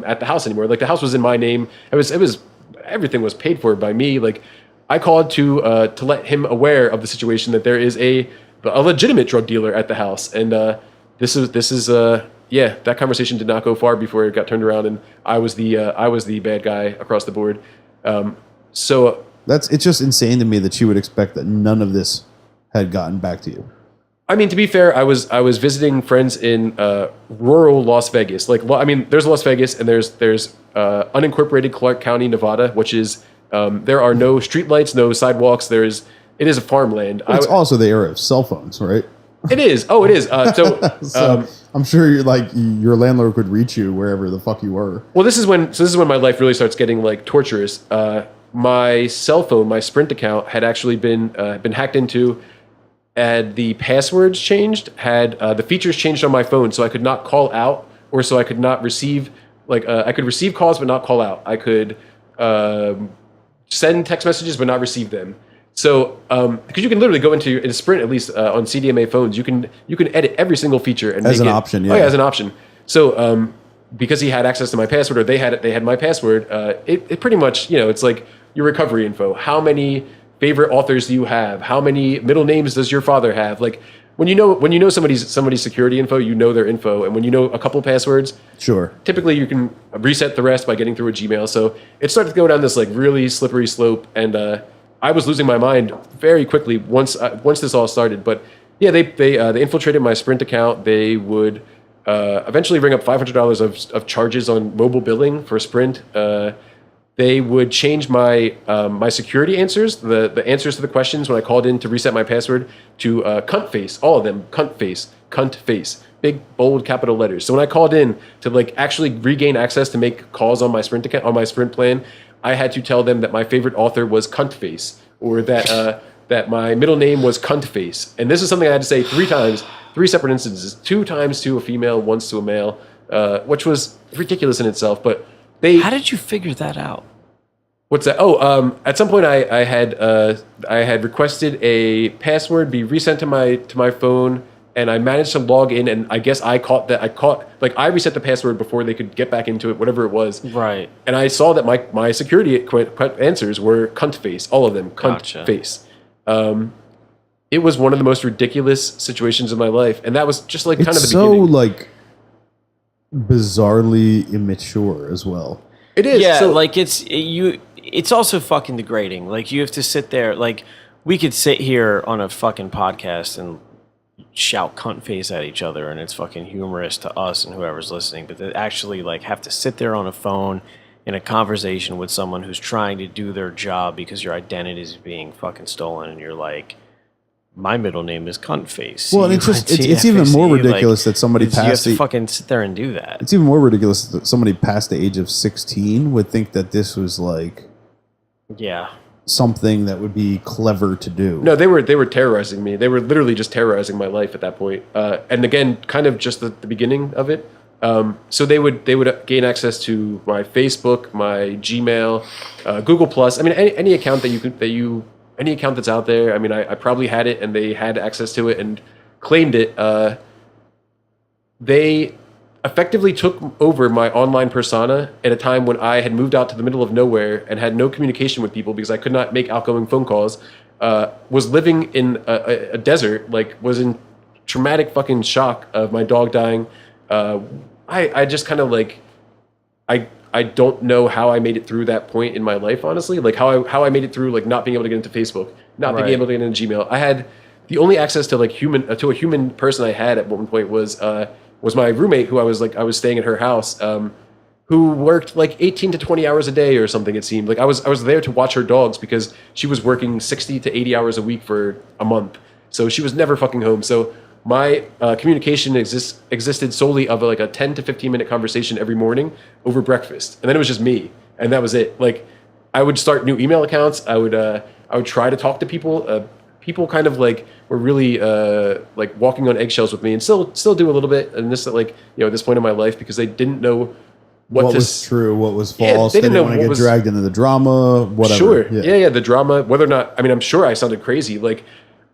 at the house anymore. Like the house was in my name. It was everything was paid for by me. Like I called to let him aware of the situation, that there is a legitimate drug dealer at the house, and this is yeah, that conversation did not go far before it got turned around, and I was the bad guy across the board. So it's just insane to me that she would expect that none of this had gotten back to you. I mean, to be fair, I was visiting friends in rural Las Vegas. Like, I mean, there's Las Vegas and there's unincorporated Clark County, Nevada, which is there are no streetlights, no sidewalks. It is a farmland. It's also the era of cell phones, right? It is. Oh, it is. So I'm sure your landlord could reach you wherever the fuck you were. Well, this is when my life really starts getting like torturous. My cell phone, my Sprint account, had actually been hacked into. Had the passwords changed, had the features changed on my phone, so I could not call out, or so I could not receive, I could receive calls but not call out. I could send text messages but not receive them. So, because you can literally go in Sprint, at least on CDMA phones, you can edit every single feature and as make an it, option. Yeah, oh yeah, as an option. So, because he had access to my password, or they had my password, it pretty much, it's like your recovery info. How many favorite authors do you have? How many middle names does your father have? Like when you know somebody's security info, you know their info, and when you know a couple passwords, sure. Typically, you can reset the rest by getting through a Gmail. So it started to go down this like really slippery slope, and I was losing my mind very quickly once this all started. But yeah, they infiltrated my Sprint account. They would eventually ring up $500 of charges on mobile billing for Sprint. They would change my my security answers, the answers to the questions when I called in to reset my password, to cunt face, all of them, cunt face, big bold capital letters. So when I called in to like actually regain access to make calls on my Sprint account, on my Sprint plan, I had to tell them that my favorite author was cunt face, or that that my middle name was cunt face. And this is something I had to say 3 times, 3 separate instances, 2 times to a female, once to a male, which was ridiculous in itself. But how did you figure that out? What's that? Oh, at some point I had requested a password be resent to my phone, and I managed to log in, and I guess I reset the password before they could get back into it, whatever it was. Right. And I saw that my security answers were cunt face, all of them, cunt Gotcha. face. It was one of the most ridiculous situations of my life, and that was just like kind of the so beginning. like bizarrely immature as well. It is. Yeah, so, like it's also fucking degrading. Like you have to sit there. Like we could sit here on a fucking podcast and shout cunt face at each other, and it's fucking humorous to us and whoever's listening. But to actually like have to sit there on a phone in a conversation with someone who's trying to do their job because your identity is being fucking stolen, and you're like, my middle name is cunt face. Well, and it's even more ridiculous that somebody you have passed to the fucking sit there and do that. It's even more ridiculous that somebody past the age of 16 would think that this was like Yeah. something that would be clever to do. no, they were terrorizing me. They were literally just terrorizing my life at that point. And again, kind of just the beginning of it. So they would gain access to my Facebook, my Gmail, Google Plus. I mean, any account any account that's out there. I mean, I probably had it, and they had access to it and claimed it. They effectively took over my online persona at a time when I had moved out to the middle of nowhere and had no communication with people because I could not make outgoing phone calls. Was living in a desert, like was in traumatic fucking shock of my dog dying. I just kind of like, I don't know how I made it through that point in my life, honestly. Like how I made it through like not being able to get into Facebook, not being Right. able to get into Gmail. I had the only access to like a human person I had at one point was my roommate who I was staying at her house, who worked like 18 to 20 hours a day or something. It seemed like I was there to watch her dogs because she was working 60 to 80 hours a week for a month, so she was never fucking home. So my communication existed solely of like a 10 to 15 minute conversation every morning over breakfast, and then it was just me, and that was it. Like I would start new email accounts. I would try to talk to people. People kind of like were really like walking on eggshells with me, and still do a little bit. And this like at this point in my life because they didn't know what was true, what was Yeah, false. they They didn't didn't know want to what get was- dragged into the drama, whatever. Sure. Yeah, the drama, whether or not, I mean, I'm sure I sounded crazy. Like,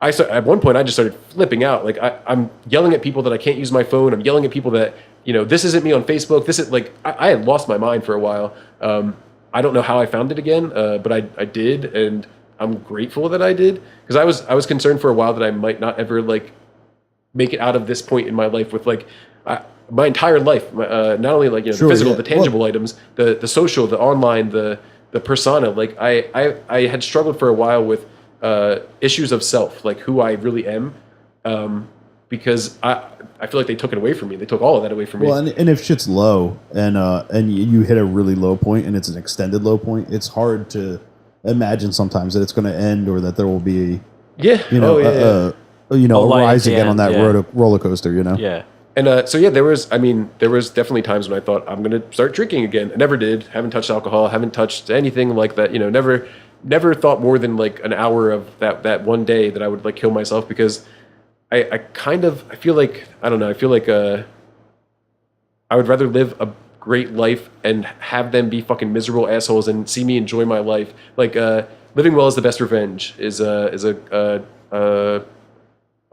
at one point, I just started flipping out. Like, I'm yelling at people that I can't use my phone. I'm yelling at people that, this isn't me on Facebook. This is, like, I had lost my mind for a while. I don't know how I found it again, but I did, and I'm grateful that I did. Because I was concerned for a while that I might not ever, like, make it out of this point in my life with, like, my entire life, not only like Sure, the physical, yeah. the tangible items, the social, the online, the persona. Like I had struggled for a while with issues of self, like who I really am, because I feel like they took it away from me. They took all of that away from me. Well, and if shit's low and you hit a really low point and it's an extended low point, it's hard to imagine sometimes that it's going to end or that there will be yeah, a light at rise the again on end, that yeah. roller coaster. Yeah. And so yeah, there was definitely times when I thought I'm gonna start drinking again. I never did. Haven't touched alcohol. Haven't touched anything like that. Never thought more than like an hour of that one day that I would like kill myself because I feel like I don't know. I feel like I would rather live a great life and have them be fucking miserable assholes and see me enjoy my life. Like living well is the best revenge is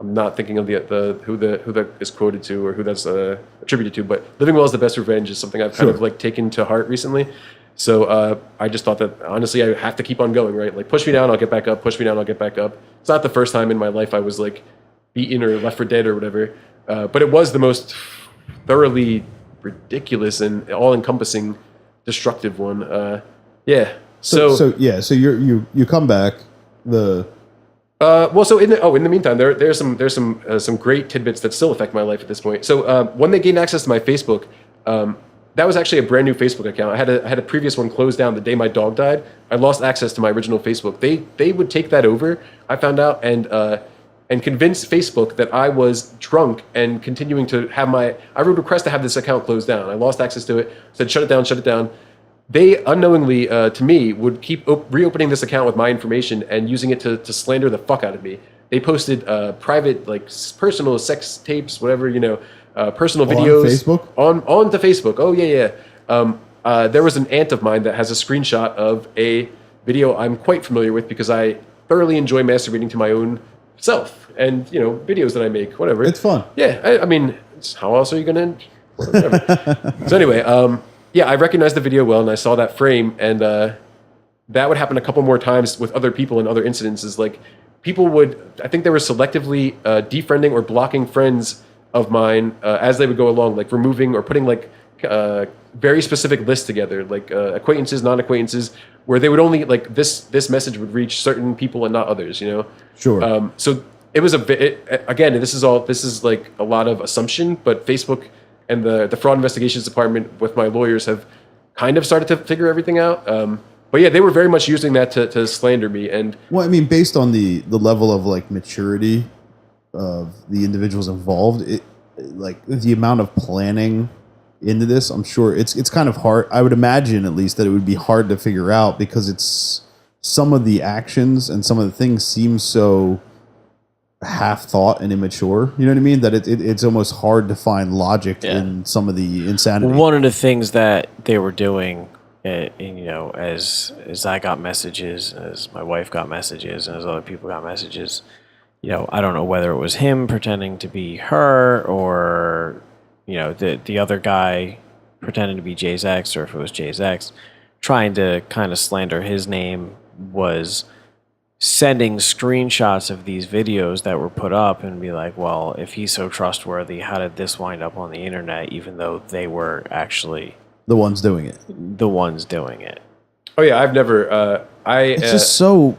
I'm not thinking of who that is quoted to or who that's attributed to, but living well is the best revenge is something I've kind of like taken to heart recently. So I just thought that honestly I have to keep on going, right? Like push me down, I'll get back up. Push me down, I'll get back up. It's not the first time in my life I was like beaten or left for dead or whatever, but it was the most thoroughly ridiculous and all-encompassing destructive one. Yeah. So you come back well, so in the meantime, there's some great tidbits that still affect my life at this point. So when they gained access to my Facebook, that was actually a brand new Facebook account. I had a previous one closed down the day my dog died. I lost access to my original Facebook. They would take that over. I found out and convince Facebook that I was drunk and continuing to have I would request to have this account closed down. I lost access to it. Said shut it down. They unknowingly, to me, would keep reopening this account with my information and using it to slander the fuck out of me. They posted private, like personal sex tapes, whatever, personal videos onto Facebook. Oh yeah. There was an aunt of mine that has a screenshot of a video I'm quite familiar with because I thoroughly enjoy masturbating to my own self and videos that I make, whatever. It's fun. Yeah, I mean, how else are you gonna? Whatever. So anyway, yeah, I recognized the video well, and I saw that frame, and that would happen a couple more times with other people in other incidences. Like people would, I think they were selectively defriending or blocking friends of mine as they would go along, like removing or putting like very specific lists together, like acquaintances, non-acquaintances, where they would only like this message would reach certain people and not others. Sure. So it was again, this is like a lot of assumption, but Facebook and the fraud investigations department with my lawyers have kind of started to figure everything out. But yeah, they were very much using that to slander me. And Well, I mean, based on the level of like maturity of the individuals involved, like the amount of planning into this, I'm sure it's kind of hard. I would imagine at least that it would be hard to figure out because it's some of the actions and some of the things seem so half thought and immature. You know what I mean? That it's almost hard to find logic in some of the insanity. One of the things that they were doing, as I got messages, as my wife got messages, and as other people got messages, I don't know whether it was him pretending to be her or, the other guy pretending to be Jay's ex, or if it was Jay's ex, trying to kind of slander his name, was sending screenshots of these videos that were put up and be like, well, if he's so trustworthy, how did this wind up on the internet, even though they were actually the ones doing it. the ones doing it? oh yeah, I've never. It's just so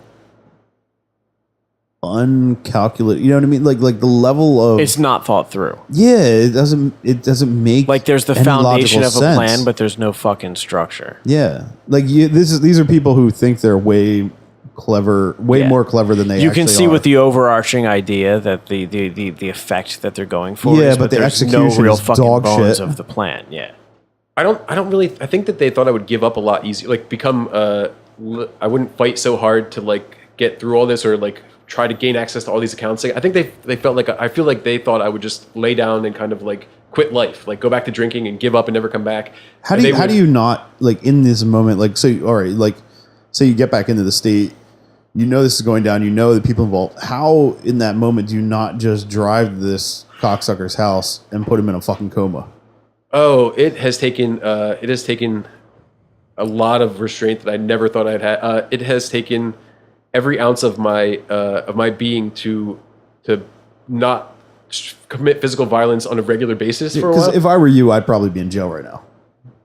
uncalculated. You know what I mean? Like the level of It's not thought through. yeah, it doesn't make Like there's the any foundation logical of a sense. plan, but there's no fucking structure. Yeah, like these are people who think they're way clever, Yeah. more clever than they. You can actually see are. with the overarching idea that the effect that they're going for Yeah, is, but the there's no execution real is fucking dog bones shit. of the plan. Yeah. I don't really. I think that they thought I would give up a lot easier, like become. I wouldn't fight so hard to like get through all this or like try to gain access to all these accounts. Like, I think they felt like I feel like they thought I would just lay down and kind of like quit life, like go back to drinking and give up and never come back. How And do they how would- do you not like in this moment? Like, so all right, like say you get back into the state, you know this is going down, you know the people involved. How in that moment do you not just drive to this cocksucker's house and put him in a fucking coma? Oh, it has taken a lot of restraint that I never thought I'd had. It has taken every ounce of my being to not commit physical violence on a regular basis for a Because while. if I were you, I'd probably be in jail right now.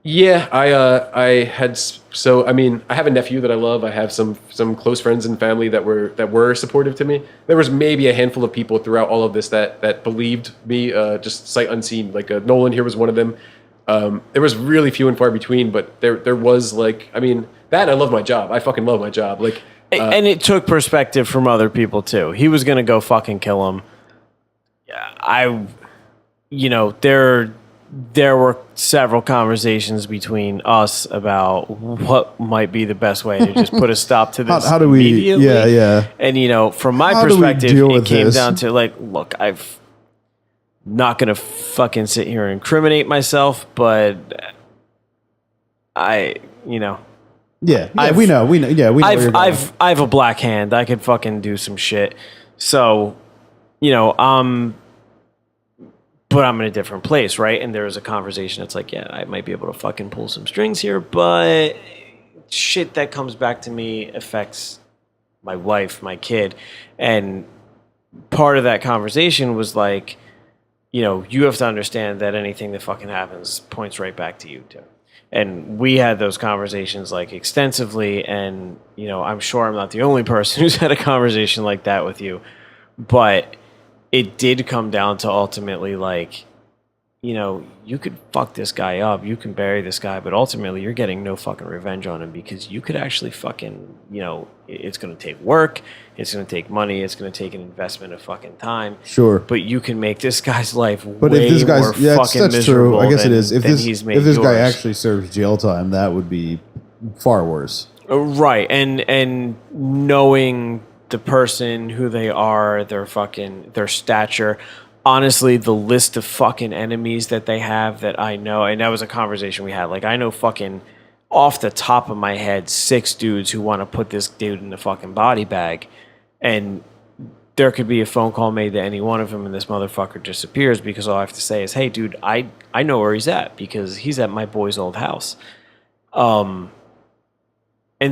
Yeah, I had so I mean I have a nephew that I love. I have some close friends and family that were supportive to me. There was maybe a handful of people throughout all of this that believed me, just sight unseen. Like Nolan here was one of them. There was really few and far between, but there was like, I mean, that I love my job. I fucking love my job. Like, And it took perspective from other people too. He was gonna go fucking kill him. Yeah, there were several conversations between us about what might be the best way to just put a stop to this. How do we? immediately. Yeah. And from my How do we perspective, deal it with came this? down to like, look, I've not gonna fucking sit here and incriminate myself, but Yeah, we know. I've- Yeah, we know. Where you're going. I have a black hand. I could fucking do some shit. So, but I'm in a different place, right? And there was a conversation that's like, yeah, I might be able to fucking pull some strings here, but shit that comes back to me affects my wife, my kid. And part of that conversation was like, you have to understand that anything that fucking happens points right back to you too. And we had those conversations like extensively, and I'm sure I'm not the only person who's had a conversation like that with you, but it did come down to ultimately like, you could fuck this guy up, you can bury this guy, but ultimately you're getting no fucking revenge on him because you could actually fucking, it's going to take work, it's going to take money, it's going to take an investment of fucking time. Sure. But you can make this guy's life But way if this guy's more that's fucking true. miserable I guess than, it is. If than this he's made if this guy yours. actually serves jail time, that would be far worse. Right, and knowing the person, who they are, their stature. Honestly, the list of fucking enemies that they have that I know, and that was a conversation we had. Like, I know fucking off the top of my head 6 dudes who want to put this dude in the fucking body bag, and there could be a phone call made to any one of them and this motherfucker disappears because all I have to say is, hey, dude, I know where he's at because he's at my boy's old house. And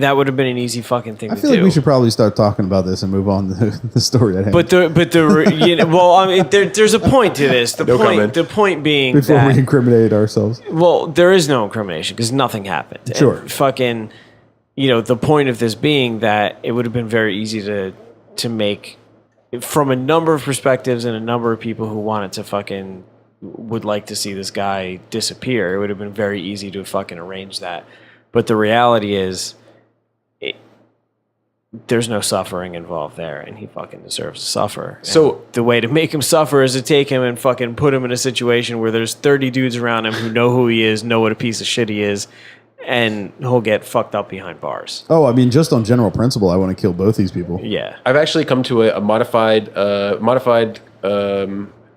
that would have been an easy fucking thing I to feel do. like we should probably start talking about this and move on to the story at hand. But well, I mean, there's a point to this. No comment. The point being before that we incriminate ourselves. well, there is no incrimination because nothing happened. Sure. And fucking, the point of this being that it would have been very easy to make from a number of perspectives and a number of people who wanted to fucking would like to see this guy disappear. It would have been very easy to fucking arrange that. But the reality is, there's no suffering involved there, and he fucking deserves to suffer. So- And the way to make him suffer is to take him and fucking put him in a situation where there's 30 dudes around him who know who he is, know what a piece of shit he is, and he'll get fucked up behind bars. Oh, I mean, just on general principle, I want to kill both these people. Yeah. I've actually come to a modified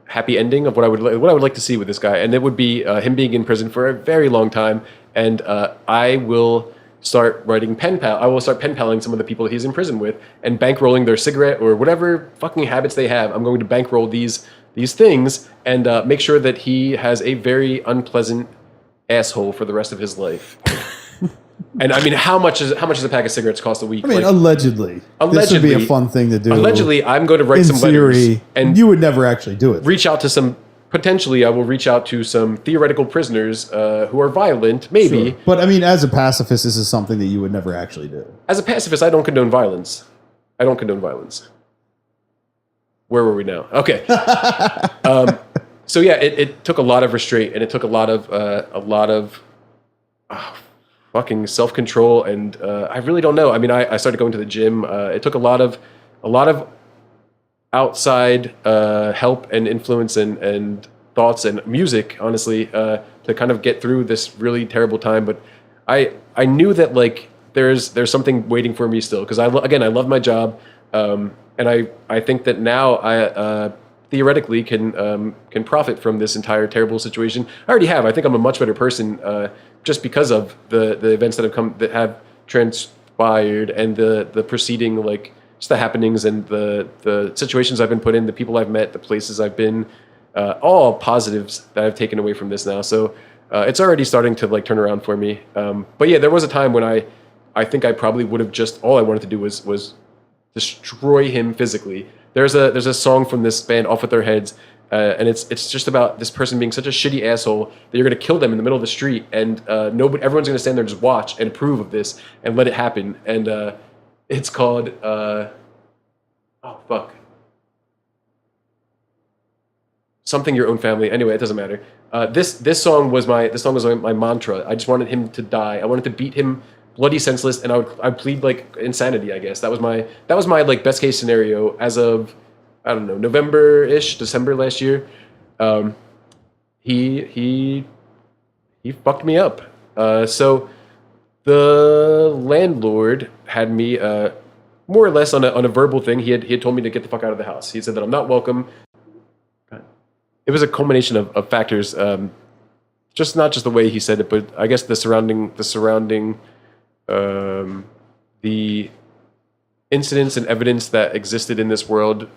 happy ending of what I would like to see with this guy, and it would be him being in prison for a very long time, and I will start writing pen pal. I will start pen paling some of the people that he's in prison with, and bankrolling their cigarette or whatever fucking habits they have. I'm going to bankroll these things and make sure that he has a very unpleasant asshole for the rest of his life. And I mean, how much does a pack of cigarettes cost a week? I mean, Like, allegedly. This would be a Allegedly- fun thing to do. allegedly, I'm going to write in some letters theory, and you would never actually do it. reach out to some. Potentially, I will reach out to some theoretical prisoners who are violent. Maybe Sure. But I mean, as a pacifist, this is something that you would never actually do. as a pacifist, I don't condone violence. I don't condone violence. Where were we now? Okay. So yeah, it took a lot of restraint, and it took a lot of fucking self control, and I really don't know. I mean, I started going to the gym. It took a lot of outside help and influence and thoughts and music, honestly, to kind of get through this really terrible time. But I knew that like there's something waiting for me still, because I love my job, and I think that now I theoretically can profit from this entire terrible situation. I already have. I think I'm a much better person just because of the events that have transpired, and the preceding, like, just the happenings and the situations I've been put in, the people I've met, the places I've been, all positives that I've taken away from this now. So it's already starting to like turn around for me. But yeah, there was a time when I think I probably would have just, all I wanted to do was destroy him physically. There's a song from this band, Off With Their Heads, and it's just about this person being such a shitty asshole that you're gonna kill them in the middle of the street, and everyone's gonna stand there and just watch and approve of this and let it happen. And it's called something your own family. Anyway, it doesn't matter. This song was my mantra. I just wanted him to die. I wanted to beat him bloody senseless, and I'd plead like insanity. I guess that was my like best case scenario as of, I don't know, November-ish, December last year. He fucked me up. So the landlord had me more or less on a verbal thing. He had told me to get the fuck out of the house. He said that I'm not welcome. It was a culmination of factors, just not just the way he said it, but I guess the surrounding the incidents and evidence that existed in this world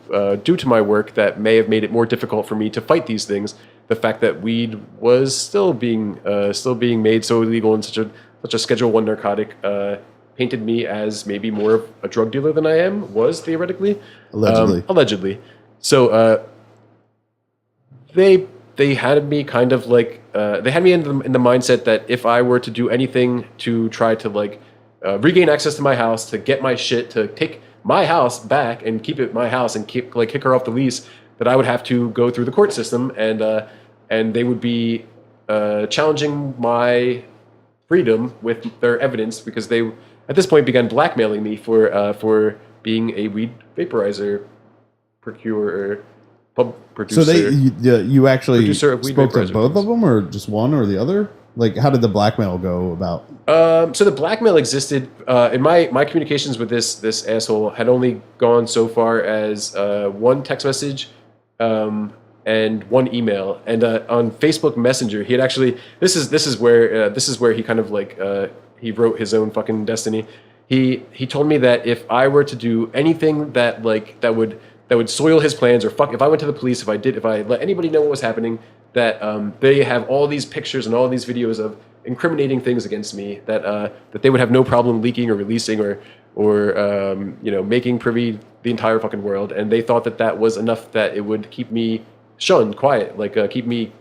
due to my work that may have made it more difficult for me to fight these things. The fact that weed was still being made so illegal and such a Schedule I narcotic painted me as maybe more of a drug dealer than I was theoretically. Allegedly. So they had me kind of like they had me in the mindset that if I were to do anything to try to like regain access to my house, to get my shit, to take my house back and keep it my house and kick her off the lease, that I would have to go through the court system, and they would be challenging my freedom with their evidence, because they at this point began blackmailing me for being a weed vaporizer procurer. Producer. So you actually Producer of weed spoke to vaporizer both things. of them, or just one or the other? Like, how did the blackmail go about? So the blackmail existed in my communications with this asshole had only gone so far as one text message and one email, and on Facebook Messenger he had actually this is where he kind of like he wrote his own fucking destiny. He told me that if I were to do anything that that would soil his plans, or fuck if I went to the police, if I let anybody know what was happening, that they have all these pictures and all these videos of incriminating things against me that they would have no problem leaking or releasing or making privy the entire fucking world, and they thought that was enough that it would keep me shunned, quiet, like keep me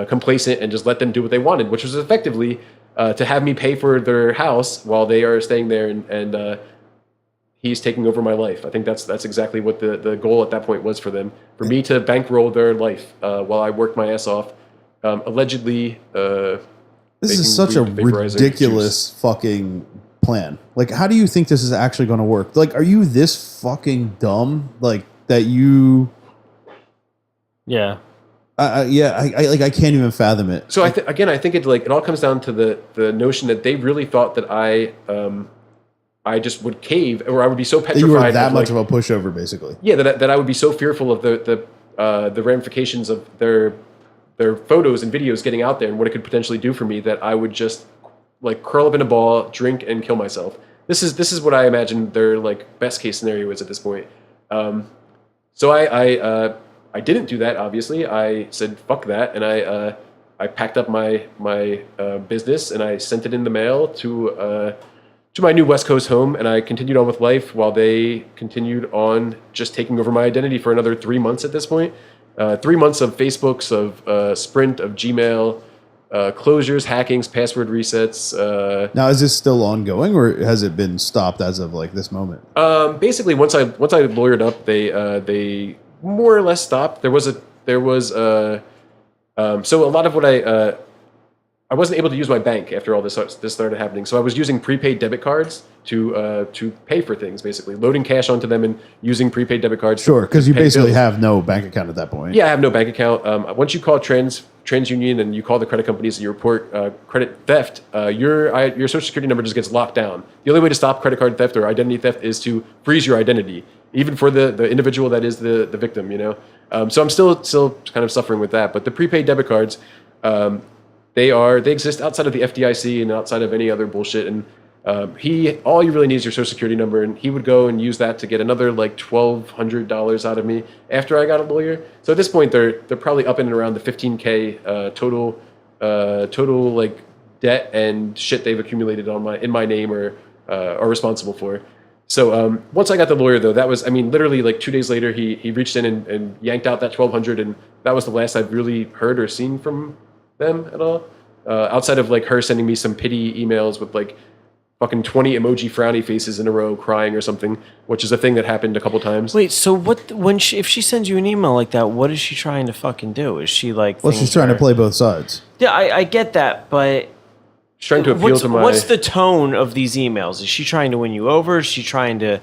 complacent and just let them do what they wanted, which was effectively to have me pay for their house while they are staying there and he's taking over my life. I think that's exactly what the goal at that point was for them, for me to bankroll their life while I worked my ass off, allegedly. This is such a ridiculous fucking plan. Like, how do you think this is actually going to work? Like, are you this fucking dumb? Like that you? Yeah. I can't even fathom it. So I think it all comes down to the notion that they really thought that I just would cave, or I would be so petrified. You were that much of a pushover, basically. Yeah, that I would be so fearful of the ramifications of their photos and videos getting out there and what it could potentially do for me, that I would just like curl up in a ball, drink, and kill myself. This is what I imagine their like best case scenario is at this point. So I didn't do that. Obviously, I said fuck that, and I packed up my business and I sent it in the mail to my new West Coast home, and I continued on with life while they continued on just taking over my identity for another 3 months at this point. 3 months of Facebooks, of Sprint, of Gmail, closures, hackings, password resets. Now, is this still ongoing, or has it been stopped as of like this moment? Basically, once I lawyered up, they more or less stopped. So a lot of what I wasn't able to use my bank after all this started happening. So I was using prepaid debit cards to pay for things, basically loading cash onto them and using prepaid debit cards. Sure, because you basically bills. have no bank account at that point. Yeah, I have no bank account. Once you call TransUnion and you call the credit companies and you report credit theft, your Social Security number just gets locked down. The only way to stop credit card theft or identity theft is to freeze your identity, even for the individual that is the victim. So I'm still kind of suffering with that. But the prepaid debit cards. They exist outside of the FDIC and outside of any other bullshit. And all you really need is your Social Security number, and he would go and use that to get another like $1,200 out of me after I got a lawyer. So at this point, they're probably up in and around the $15K total like debt and shit they've accumulated in my name or are responsible for. So once I got the lawyer, though, that was, literally like 2 days later, he reached in and yanked out that $1,200, and that was the last I've really heard or seen from them at all, outside of like her sending me some pity emails with like fucking 20 emoji frowny faces in a row crying or something, which is a thing that happened a couple times. Wait, so if she sends you an email like that, what is she trying to fucking do? Is she like? Well, she's trying to play both sides. Yeah, I get that, but she's trying to appeal to my. What's the tone of these emails? Is she trying to win you over? Is she trying to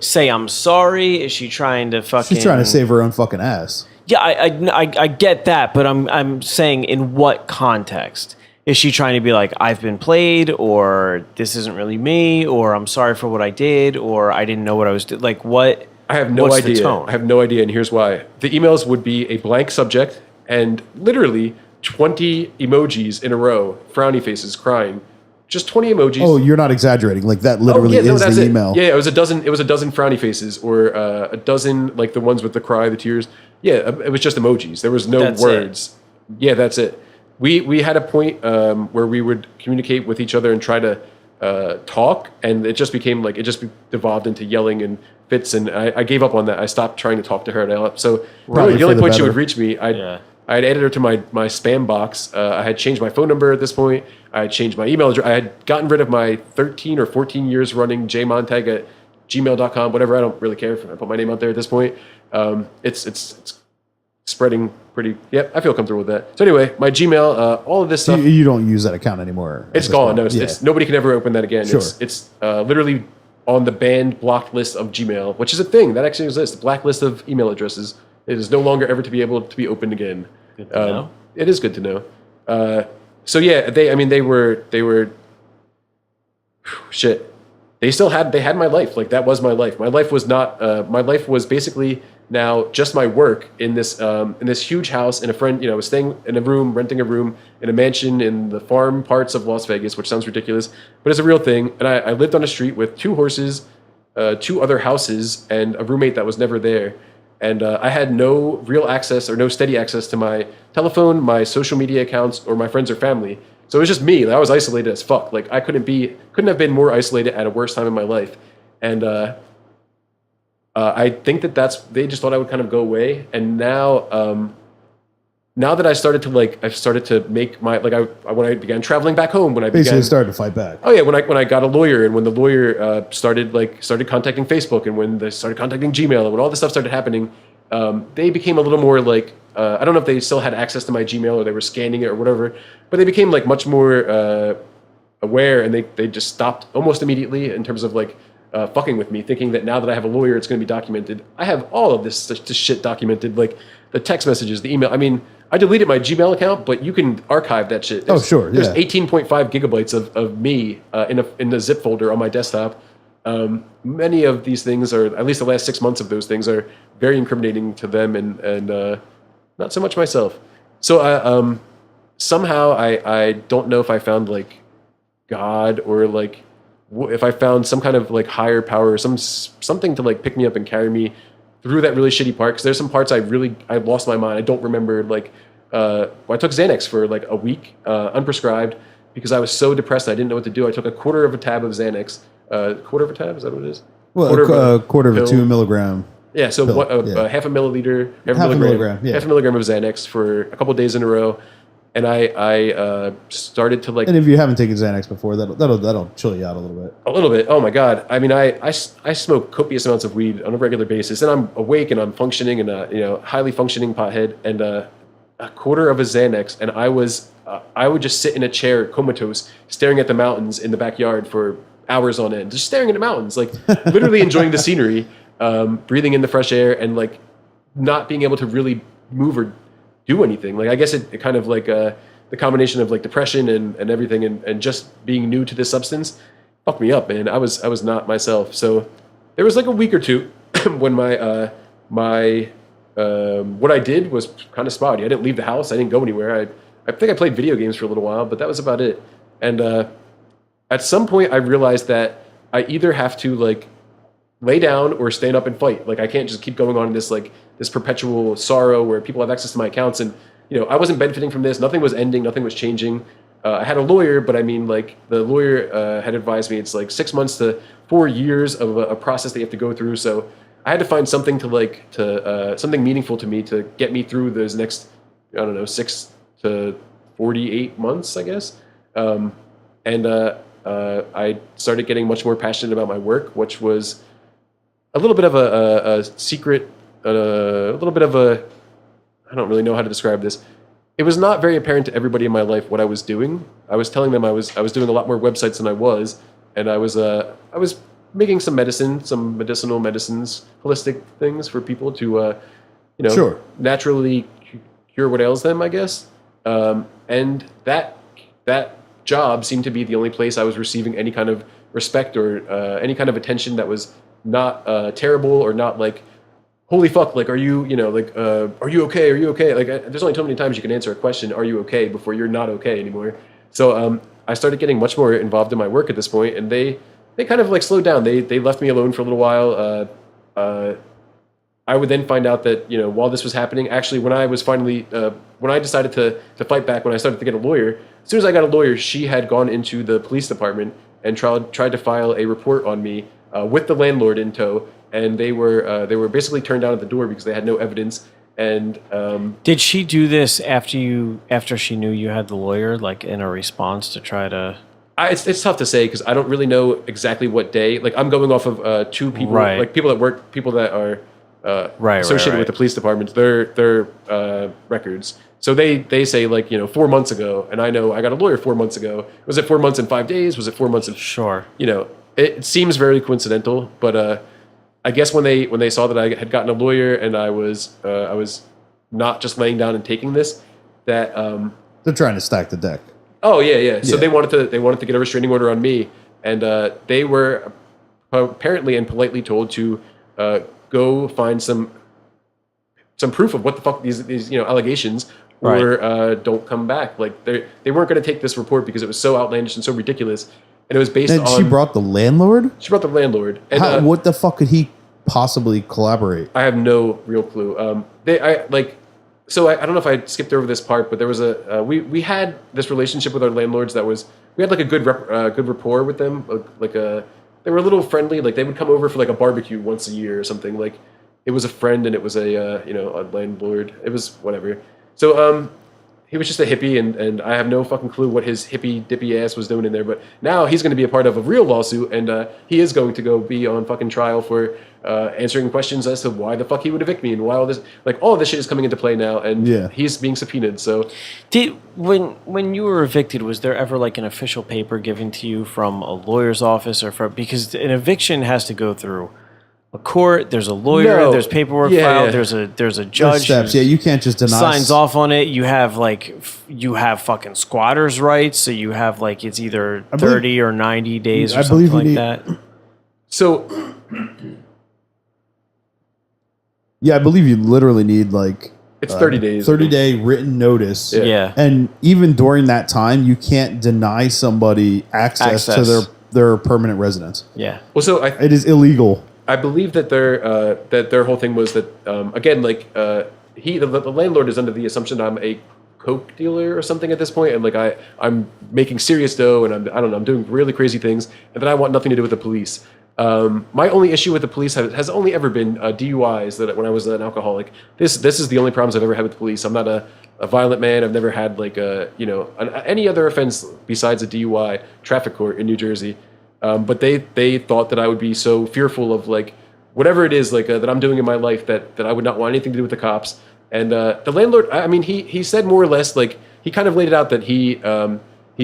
say I'm sorry? Is she trying to fucking? She's trying to save her own fucking ass. Yeah, I get that, but I'm saying in what context? Is she trying to be like, I've been played, or this isn't really me, or I'm sorry for what I did, or I didn't know what I was doing? Like, what? I have no what's idea. The tone? I have no idea, and here's why. The emails would be a blank subject and literally 20 emojis in a row, frowny faces, crying. Just 20 emojis. Oh, you're not exaggerating. Like that literally is the email. Yeah, it was a dozen frowny faces, or a dozen like the ones with the cry, the tears. Yeah, it was just emojis. There was no words. Yeah, that's it. We had a point where we would communicate with each other and try to talk, and it just became like devolved into yelling and fits, and I gave up on that. I stopped trying to talk to her. So really, the only point she would reach me, I had added her to my spam box. I had changed my phone number at this point. I had changed my email address. I had gotten rid of my 13 or 14 years running jmontag at gmail.com, whatever. I don't really care if I put my name out there at this point. It's spreading pretty. Yep, I feel comfortable with that. So anyway, my Gmail, all of this stuff. You don't use that account anymore. It's gone. No, it's nobody can ever open that again. Sure. It's literally on the banned blocked list of Gmail, which is a thing that actually exists. The blacklist of email addresses. It is no longer ever to be able to be opened again. Good to know. It is good to know. So yeah, they were shit. They had my life. Like that was my life. My life was not. My life was basically now just my work in this huge house. And a friend, was staying in a room, renting a room in a mansion in the farm parts of Las Vegas, which sounds ridiculous, but it's a real thing. And I lived on a street with 2 horses, two other houses and a roommate that was never there. And I had no real access or no steady access to my telephone, my social media accounts, or my friends or family. So it was just me. Like, I was isolated as fuck. Like I couldn't have been more isolated at a worse time in my life. And I think they just thought I would kind of go away. And now, now that I started to make my when I began traveling back home, when I Basically began started to fight back. Oh yeah, when I got a lawyer, and when the lawyer started contacting Facebook, and when they started contacting Gmail, and when all this stuff started happening, they became a little more like I don't know if they still had access to my Gmail or they were scanning it or whatever, but they became like much more aware, and they just stopped almost immediately in terms of like fucking with me, thinking that now that I have a lawyer, it's going to be documented. I have all of this shit documented, like the text messages, the email. I mean, I deleted my Gmail account, but you can archive that shit. Sure. There's Yeah. 18.5 gigabytes of me in a zip folder on my desktop. Many of these things are, at least the last 6 months of those things, are very incriminating to them and not so much myself. So somehow I don't know if I found like God or like if I found some kind of like higher power or something to like pick me up and carry me through that really shitty part, because there's some parts I lost my mind. I don't remember like I took Xanax for like a week unprescribed because I was so depressed I didn't know what to do. I took a quarter of a tab of Xanax. Quarter of a tab, is that what it is? Well, quarter of a pill. 2 milligram. Yeah, so half a milliliter, half a milligram of Xanax for a couple of days in a row, and I started to like. And if you haven't taken Xanax before, that'll chill you out a little bit. A little bit. Oh my god! I mean, I smoke copious amounts of weed on a regular basis, and I'm awake and I'm functioning and highly functioning pothead. And a quarter of a Xanax, and I would just sit in a chair comatose, staring at the mountains in the backyard for hours on end, just staring at the mountains, like literally enjoying the scenery, breathing in the fresh air, and like not being able to really move or do anything. Like I guess it kind of like the combination of like depression and everything and just being new to this substance fucked me up, man. I was not myself. So there was like a week or two when my what I did was kind of spotty. I didn't leave the house. I didn't go anywhere. I think I played video games for a little while, but that was about it. And at some point I realized that I either have to like lay down or stand up and fight. Like I can't just keep going on in this perpetual sorrow where people have access to my accounts, and I wasn't benefiting from this. Nothing was ending. Nothing was changing. I had a lawyer, but I mean, like the lawyer had advised me it's like 6 months to 4 years of a process that you have to go through. So I had to find something something meaningful to me to get me through those next 6 to 48 months, I guess. I started getting much more passionate about my work, which was a little bit of a secret, a little bit of a, I don't really know how to describe this. It was not very apparent to everybody in my life what I was doing. I was telling them I was doing a lot more websites than I was, and I was making some medicinal medicines, holistic things for people to, Sure. naturally cure what ails them, I guess. And that job seemed to be the only place I was receiving any kind of respect or any kind of attention that was not terrible or not like, holy fuck, like, are you are you okay? Are you okay? Like, there's only so many times you can answer a question, are you okay, before you're not okay anymore. So I started getting much more involved in my work at this point, and they kind of like slowed down. They left me alone for a little while. I would then find out that, while this was happening, actually, when I was finally, when I decided to fight back, when I started to get a lawyer, as soon as I got a lawyer, she had gone into the police department and tried to file a report on me with the landlord in tow, and they were basically turned down at the door because they had no evidence. And Did she do this after she knew you had the lawyer, like in a response to try to? it's tough to say because I don't really know exactly what day. Like I'm going off of two people, Right. like people that are associated with the police department, their records. So they say like 4 months ago, and I know I got a lawyer 4 months ago. Was it 4 months and 5 days? Was it 4 months and Sure. It seems very coincidental, but I guess when they saw that I had gotten a lawyer and I was not just laying down and taking this, that They're trying to stack the deck. oh yeah. So Yeah. they wanted to get a restraining order on me, and they were apparently and politely told to go find some proof of what the fuck these allegations, or don't come back. Like they weren't going to take this report because it was so outlandish and so ridiculous and it was based And on. she brought the landlord. She brought the landlord. And, What the fuck could he possibly collaborate? I have no real clue. I don't know if I skipped over this part, but there was we had this relationship with our landlords that was we had like a good rapport with them. They were a little friendly. Like they would come over for like a barbecue once a year or something. Like it was a friend and it was a landlord. It was whatever. So he was just a hippie, and I have no fucking clue what his hippie dippy ass was doing in there. But now he's going to be a part of a real lawsuit, and he is going to go be on fucking trial for answering questions as to why the fuck he would evict me and why all this shit is coming into play now, and he's being subpoenaed. So, when you were evicted, was there ever like an official paper given to you from a lawyer's office because an eviction has to go through a court, there's a lawyer, No. there's paperwork Yeah, filed, yeah. there's a There's judge steps. who Yeah, you can't just deny. signs off on it. You have fucking squatters' rights, so you have like it's either I believe- 30 or 90 days or I something believe you like need- that. so Yeah, I believe you literally need like it's 30 days. 30-day written notice. Yeah. And even during that time, you can't deny somebody access. to Access. their permanent residence. Yeah. Well, so It is illegal. I believe that their whole thing was that again, like the landlord is under the assumption I'm a coke dealer or something at this point, and like I'm making serious dough, and I'm doing really crazy things, and that I want nothing to do with the police. My only issue with the police has only ever been DUIs. That when I was an alcoholic, this is the only problems I've ever had with the police. I'm not a violent man. I've never had like any other offense besides a DUI traffic court in New Jersey. But they thought that I would be so fearful of like whatever it is like that I'm doing in my life that I would not want anything to do with the cops. And the landlord, I mean, he said more or less like he kind of laid it out that he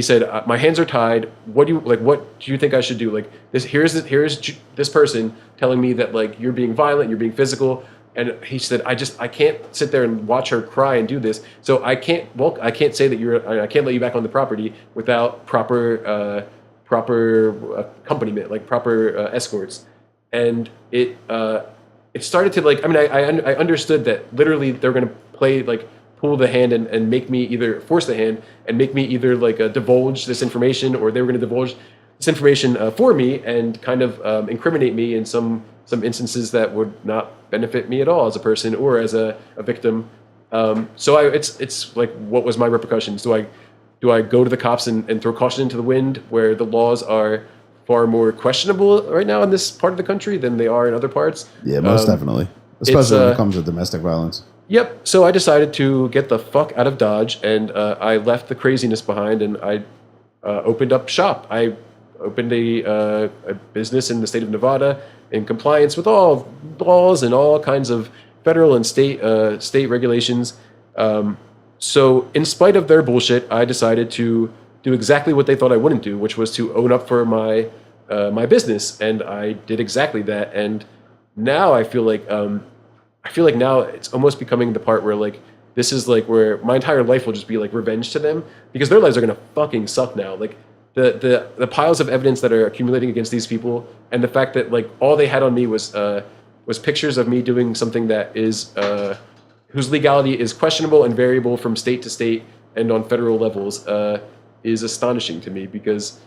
said my hands are tied. What do you think I should do? Like here's this person telling me that like you're being violent, you're being physical. And he said, I can't sit there and watch her cry and do this. So I can't say that I can't let you back on the property without proper accompaniment, like proper escorts. And it started to like, I mean, I understood that literally they're going to pull the hand and make me either force the hand and make me either like divulge this information, or they were going to divulge this information for me and kind of incriminate me in some instances that would not benefit me at all as a person or as a victim. So it's like, what was my repercussions? Do I go to the cops and throw caution into the wind where the laws are far more questionable right now in this part of the country than they are in other parts? Yeah, most definitely. Especially when it comes to domestic violence. Yep. So I decided to get the fuck out of Dodge, and I left the craziness behind, and I opened up shop. I opened a business in the state of Nevada in compliance with all laws and all kinds of federal and state regulations. So in spite of their bullshit, I decided to do exactly what they thought I wouldn't do, which was to own up for my business, and I did exactly that. And now I feel like now it's almost becoming the part where like this is like where my entire life will just be like revenge to them, because their lives are gonna fucking suck now. Like the piles of evidence that are accumulating against these people, and the fact that like all they had on me was pictures of me doing something that is whose legality is questionable and variable from state to state and on federal levels, is astonishing to me, because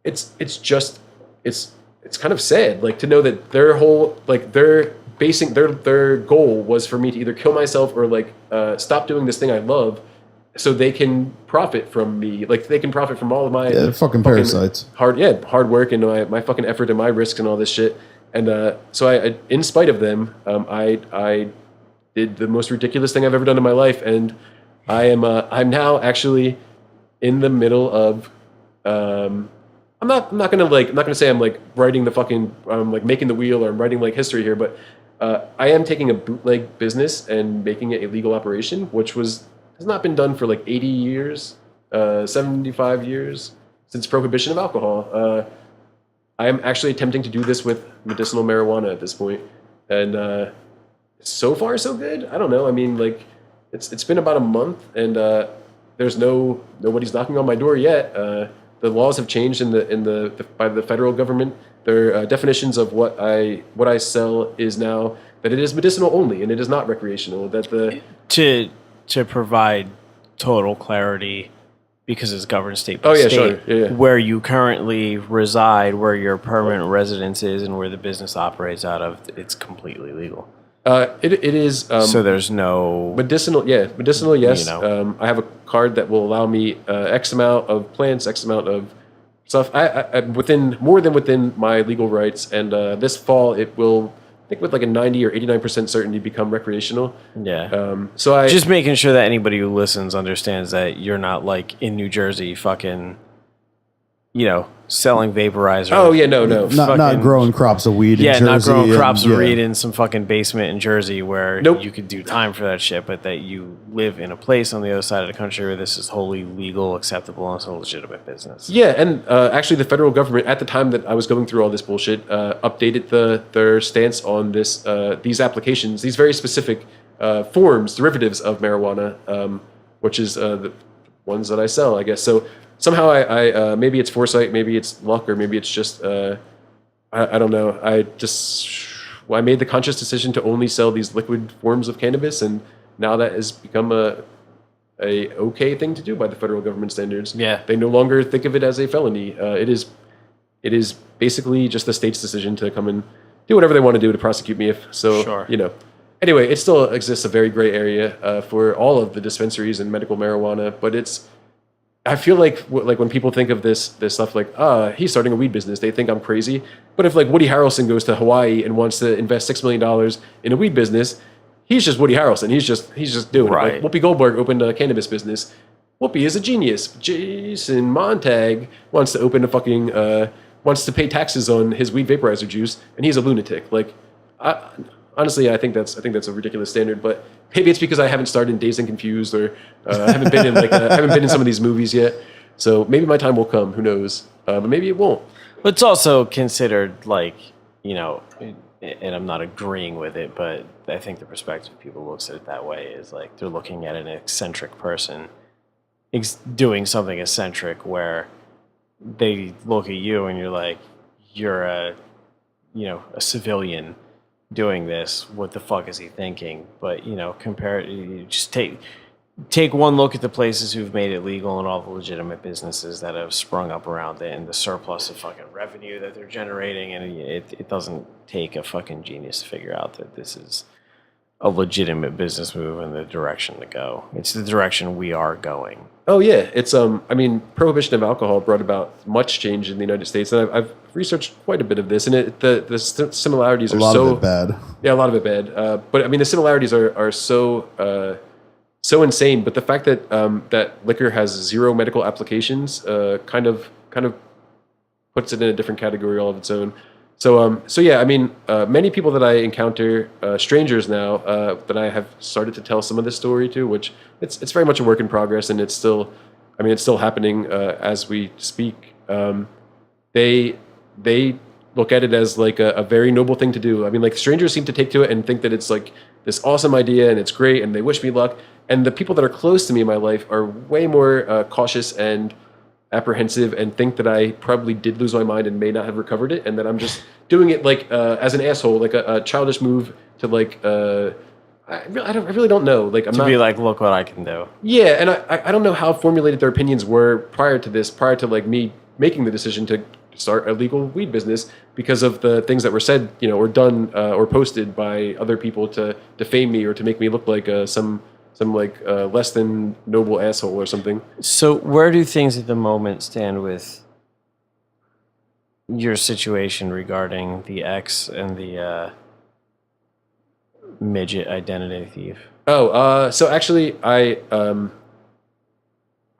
it's kind of sad, like, to know that their whole like their goal was for me to either kill myself or like stop doing this thing I love, so they can profit from me. Like they can profit from all of my fucking parasites. hard work and my fucking effort and my risks and all this shit. And so I in spite of them, I did the most ridiculous thing I've ever done in my life, and I'm now actually in the middle of I'm not gonna say I'm like writing the fucking like making the wheel or I'm writing like history here, but I am taking a bootleg business and making it a legal operation, which has not been done for like 80 years, 75 years since prohibition of alcohol. I am actually attempting to do this with medicinal marijuana at this point, and so far so good. I don't know. I mean, like it's been about a month, and nobody's knocking on my door yet. The laws have changed by the federal government. Their definitions of what I sell is now that it is medicinal only and it is not recreational. That To provide total clarity, because it's governed state by Oh, yeah, state, sure. Yeah, yeah. where you currently reside, where your permanent residence is, and where the business operates out of, it's completely legal. It is. So there's no Medicinal, yes. You know. I have a card that will allow me X amount of plants, X amount of stuff. I within more than within my legal rights, and this fall it will, I think, with like a 90 or 89% certainty, become recreational. yeah. So I Just making sure that anybody who listens understands that you're not like in New Jersey, fucking, selling vaporizer. Oh yeah, no. Not fucking- growing crops of weed. Yeah, in not Jersey growing and- crops of yeah. weed in some fucking basement in Jersey where Nope. you could do time for that shit, but that you live in a place on the other side of the country where this is wholly legal, acceptable, and it's a legitimate business. Yeah, and actually, the federal government at the time that I was going through all this bullshit updated their stance on these applications, these very specific forms, derivatives of marijuana, which is the ones that I sell, I guess. So somehow I maybe it's foresight, maybe it's luck, or maybe it's just I don't know. I made the conscious decision to only sell these liquid forms of cannabis, and now that has become a okay thing to do by the federal government standards. Yeah. They no longer think of it as a felony. It is basically just the state's decision to come and do whatever they want to do to prosecute me. If so, Sure. Anyway, it still exists a very gray area for all of the dispensaries and medical marijuana, but I feel like when people think of this stuff like, he's starting a weed business, they think I'm crazy. But if like Woody Harrelson goes to Hawaii and wants to invest $6 million in a weed business, he's just Woody Harrelson. He's just doing Right. it. Like Whoopi Goldberg opened a cannabis business. Whoopi is a genius. Jason Montag wants to open wants to pay taxes on his weed vaporizer juice, and he's a lunatic. Like, honestly, I think that's a ridiculous standard. But maybe it's because I haven't started in Dazed and Confused, or haven't been in some of these movies yet. So maybe my time will come. Who knows? But maybe it won't. But it's also considered like, and I'm not agreeing with it, but I think the perspective people looks at it that way is like they're looking at an eccentric person doing something eccentric where they look at you and you're like, you're a civilian doing this. What the fuck is he thinking? But, you just take one look at the places who've made it legal and all the legitimate businesses that have sprung up around it and the surplus of fucking revenue that they're generating. And it doesn't take a fucking genius to figure out that this is a legitimate business move and the direction to go. It's the direction we are going. Oh yeah, it's prohibition of alcohol brought about much change in the United States, and I've researched quite a bit of this, and the similarities A are lot so of it bad. yeah, a lot of it bad. But I mean, the similarities are so insane. But the fact that that liquor has zero medical applications kind of puts it in a different category all of its own. So yeah, I mean, many people that I encounter, strangers now, that I have started to tell some of this story to, which it's very much a work in progress, and it's still happening as we speak. They look at it as like a very noble thing to do. I mean, like strangers seem to take to it and think that it's like this awesome idea and it's great, and they wish me luck. And the people that are close to me in my life are way more cautious and apprehensive and think that I probably did lose my mind and may not have recovered it, and that I'm just doing it like as an asshole, like a childish move to like I really don't know. Like I'm To not be like, look what I can do. yeah, and I don't know how formulated their opinions were prior to like me making the decision to start a legal weed business, because of the things that were said, or done or posted by other people to defame me or to make me look like some less than noble asshole or something. So where do things at the moment stand with your situation regarding the ex and the midget identity thief? Oh, so actually, I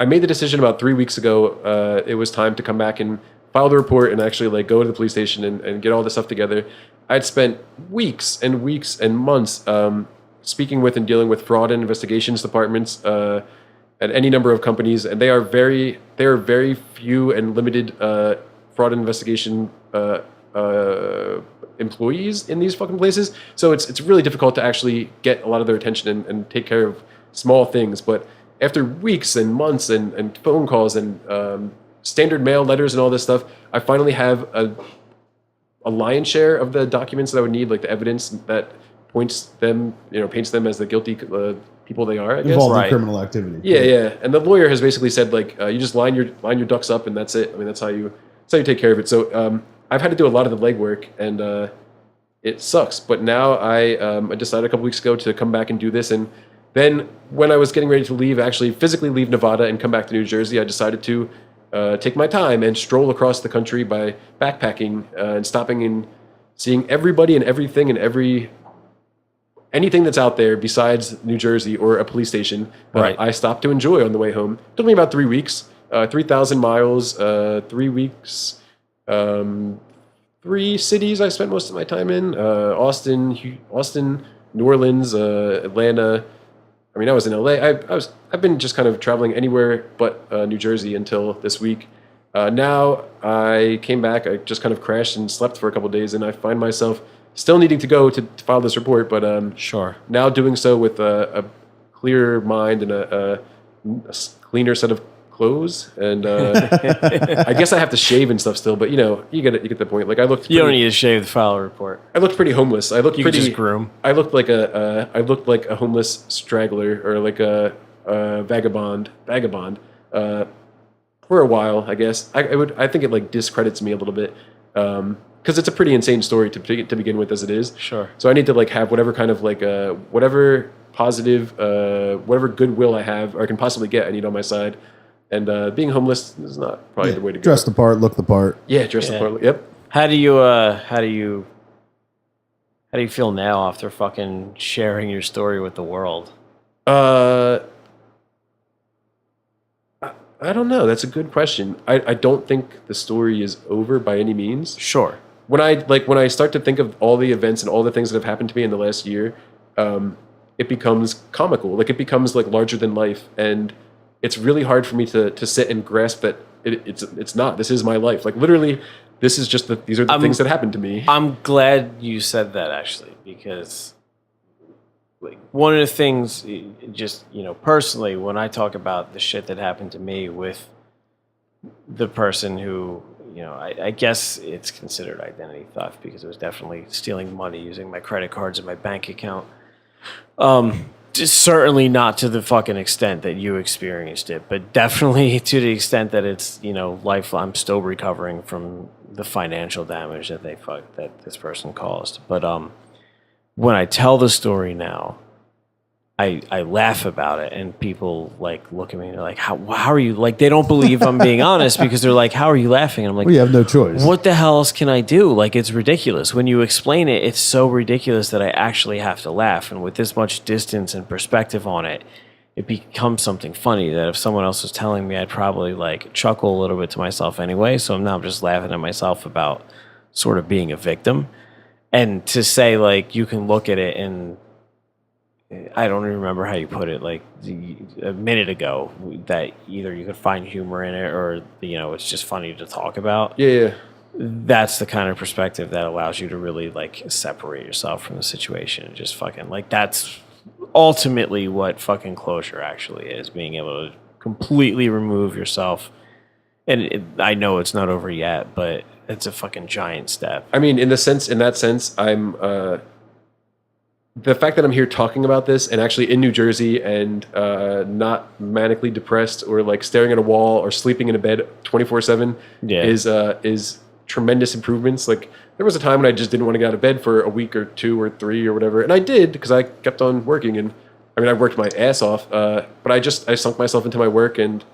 made the decision about 3 weeks ago. It was time to come back and file the report and actually like go to the police station and get all this stuff together. I'd spent weeks and weeks and months speaking with and dealing with fraud and investigations departments at any number of companies, and they are very few and limited fraud and investigation employees in these fucking places. So it's really difficult to actually get a lot of their attention and take care of small things. But after weeks and months and phone calls and standard mail letters and all this stuff, I finally have a lion's share of the documents that I would need, like the evidence that paints them as the guilty people they are, I guess. Involved Right. in criminal activity. Yeah, yeah. And the lawyer has basically said like you just line your ducks up and that's it. I mean that's how you take care of it. So I've had to do a lot of the legwork and it sucks. But now I decided a couple weeks ago to come back and do this. And then when I was getting ready to leave, actually physically leave Nevada and come back to New Jersey, I decided to take my time and stroll across the country by backpacking and stopping and seeing everybody and everything and anything that's out there besides New Jersey or a police station. Right. I stopped to enjoy on the way home. It took me about 3 weeks, 3,000 miles, 3 weeks, 3 cities I spent most of my time in: Austin, New Orleans, Atlanta. I mean, I was in LA. I've been just kind of traveling anywhere but New Jersey until this week. Now I came back. I just kind of crashed and slept for a couple of days, and I find myself still needing to go to file this report, but Sure. now doing so with a clearer mind and a cleaner set of clothes. And I guess I have to shave and stuff still, but you know, you get the point. Like I looked. You don't need to shave the file report. I looked pretty homeless. I looked You pretty. can just groom. I looked like a homeless straggler or like a vagabond for a while. I guess I think it like discredits me a little bit because it's a pretty insane story to begin with as it is. Sure. So I need to like have whatever kind of like whatever positive whatever goodwill I have or I can possibly get. I need on my side. And being homeless is not probably the way to go. Dress the part, look the part. Yeah, dress the part. Yep. How do you feel now after fucking sharing your story with the world? I don't know. That's a good question. I don't think the story is over by any means. Sure. When I start to think of all the events and all the things that have happened to me in the last year, it becomes comical. Like it becomes like larger than life, and it's really hard for me to sit and grasp that it's not. This is my life. Like literally, this is just these are the things that happened to me. I'm glad you said that actually, because like one of the things, just personally, when I talk about the shit that happened to me with the person who, I guess it's considered identity theft because it was definitely stealing money using my credit cards and my bank account. Just certainly not to the fucking extent that you experienced it, but definitely to the extent that it's, life. I'm still recovering from the financial damage that that this person caused. But when I tell the story now, I laugh about it, and people like look at me and they're like, how are you? Like they don't believe I'm being honest because they're like, how are you laughing? And I'm like, We have no choice. what the hell else can I do? Like, it's ridiculous. When you explain it, it's so ridiculous that I actually have to laugh. And with this much distance and perspective on it, it becomes something funny that if someone else was telling me, I'd probably like chuckle a little bit to myself anyway. So now I'm just laughing at myself about sort of being a victim. And to say, like, you can look at it and I don't even remember how you put it, like a minute ago, that either you could find humor in it or, it's just funny to talk about. Yeah. That's the kind of perspective that allows you to really like separate yourself from the situation and just fucking like, that's ultimately what fucking closure actually is, being able to completely remove yourself. And I know it's not over yet, but it's a fucking giant step. I mean, in that sense, I'm the fact that I'm here talking about this and actually in New Jersey and not manically depressed or like staring at a wall or sleeping in a bed 24/7 is tremendous improvements. Like there was a time when I just didn't want to get out of bed for a week or 2 or 3 or whatever, and I did because I kept on working. And I mean, I worked my ass off, but I sunk myself into my work, and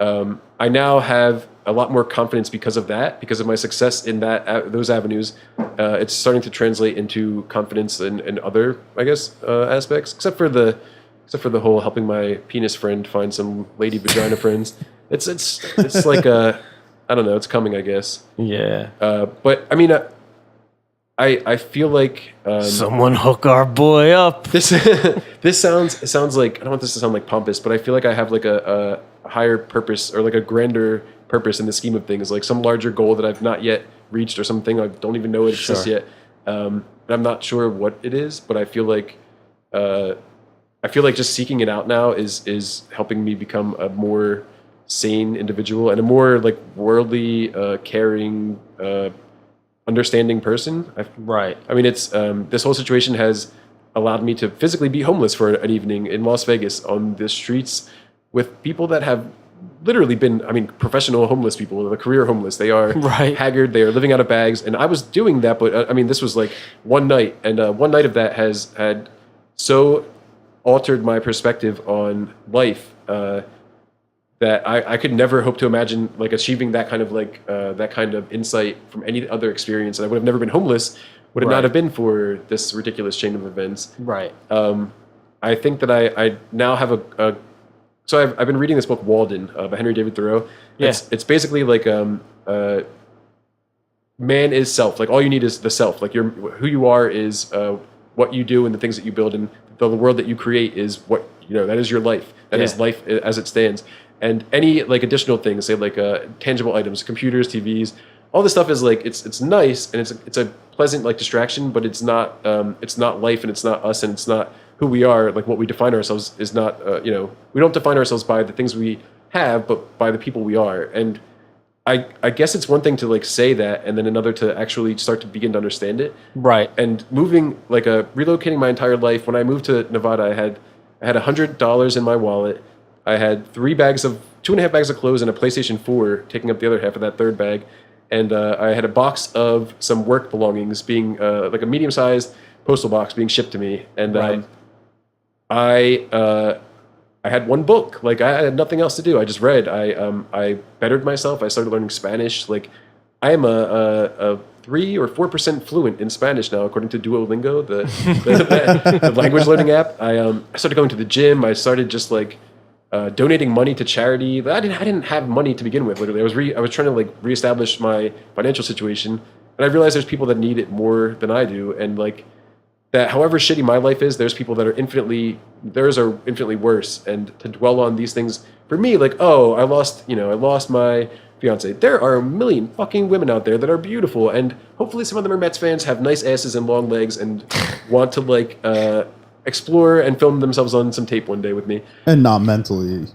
I now have a lot more confidence because of that, because of my success in those avenues. It's starting to translate into confidence in other, I guess, aspects, except for the whole helping my penis friend find some lady vagina friends. It's like I don't know, it's coming, I guess. Yeah. But I mean, I feel like someone hook our boy up. this sounds like, I don't want this to sound like pompous, but I feel like I have like a higher purpose or like a grander purpose in the scheme of things, like some larger goal that I've not yet reached or something I don't even know it exists yet. And I'm not sure what it is, but I feel like just seeking it out now is helping me become a more sane individual and a more like worldly, caring, understanding person. Right. I mean, it's this whole situation has allowed me to physically be homeless for an evening in Las Vegas on the streets with people that have literally been, I mean, professional homeless people, the career homeless. They are Right. haggard, they are living out of bags. And I was doing that, but I mean, this was like one night. And one night of that had so altered my perspective on life that I could never hope to imagine like achieving that kind of like that kind of insight from any other experience. And I would have never been homeless, would it not Right. have been for this ridiculous chain of events. Right. I think that I now have so I've been reading this book Walden by Henry David Thoreau. Yeah. It's basically like man is self. Like all you need is the self. Like who you are is what you do and the things that you build, and the world that you create is what that is your life. That is Yeah. life as it stands. And any like additional things, say like tangible items, computers, TVs, all this stuff is like it's nice and it's a pleasant like distraction, but it's not life and it's not us and it's not who we are. Like what we define ourselves is not we don't define ourselves by the things we have, but by the people we are. And I guess it's one thing to like say that, and then another to actually start to begin to understand it. Right. And moving like relocating my entire life. When I moved to Nevada, I had $100 in my wallet. I had 2.5 bags of clothes and a PlayStation 4 taking up the other half of that third bag. And I had a box of some work belongings being like a medium-sized postal box being shipped to me. And Right. I had one book. Like I had nothing else to do. I just read. I bettered myself. I started learning Spanish. Like I am a 3 or 4% fluent in Spanish now, according to Duolingo, the language learning app. I started going to the gym. I started just like donating money to charity. I didn't have money to begin with. Literally, I was trying to like reestablish my financial situation, and I realized there's people that need it more than I do, and like that. However shitty my life is, theirs are infinitely worse. And to dwell on these things for me, like I lost my fiance. There are a million fucking women out there that are beautiful, and hopefully some of them are Mets fans, have nice asses and long legs, and want to like explore and film themselves on some tape one day with me. And not mentally.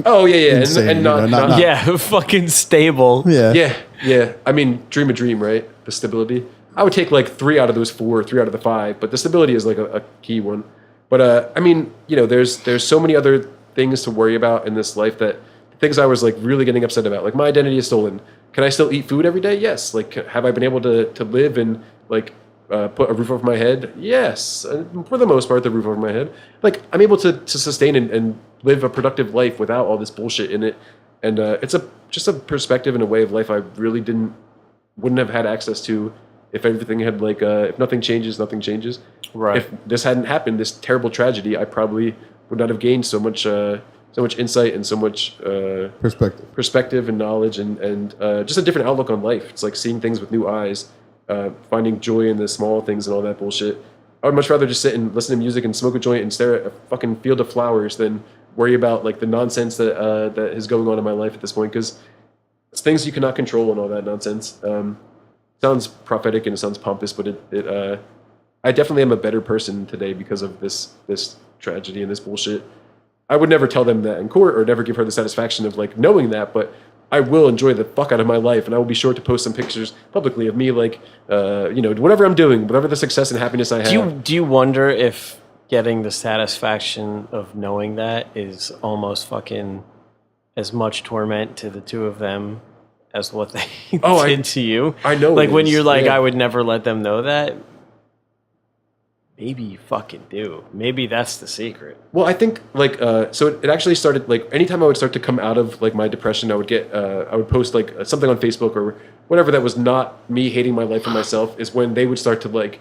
Oh yeah, Insane, and not, you know, not- Yeah. Fucking stable. Yeah. yeah. I mean, dream a dream, right? The stability. I would take like 3 out of those 4, 3 out of the 5, but the stability is like a key one. But I mean, there's so many other things to worry about in this life that things I was like really getting upset about. Like my identity is stolen. Can I still eat food every day? Yes. Like have I been able to live and like put a roof over my head? Yes. For the most part, the roof over my head. Like I'm able to sustain and live a productive life without all this bullshit in it. And it's just a perspective and a way of life I really wouldn't have had access to if everything had like if nothing changes, nothing changes. Right. If this hadn't happened, this terrible tragedy, I probably would not have gained so much insight and so much perspective and knowledge and just a different outlook on life. It's like seeing things with new eyes, finding joy in the small things and all that bullshit. I would much rather just sit and listen to music and smoke a joint and stare at a fucking field of flowers than worry about like the nonsense that is going on in my life at this point, because it's things you cannot control and all that nonsense. Sounds prophetic and it sounds pompous, but I definitely am a better person today because of this tragedy and this bullshit. I would never tell them that in court or never give her the satisfaction of like knowing that, but I will enjoy the fuck out of my life, and I will be sure to post some pictures publicly of me like whatever I'm doing, whatever the success and happiness I have. Do you wonder if getting the satisfaction of knowing that is almost fucking as much torment to the two of them as what they did to you? I know. Like it when is, you're like, yeah. I would never let them know that. Maybe you fucking do. Maybe that's the secret. Well, I think like so it actually started like anytime I would start to come out of like my depression, I would post like something on Facebook or whatever that was not me hating my life and myself, is when they would start to like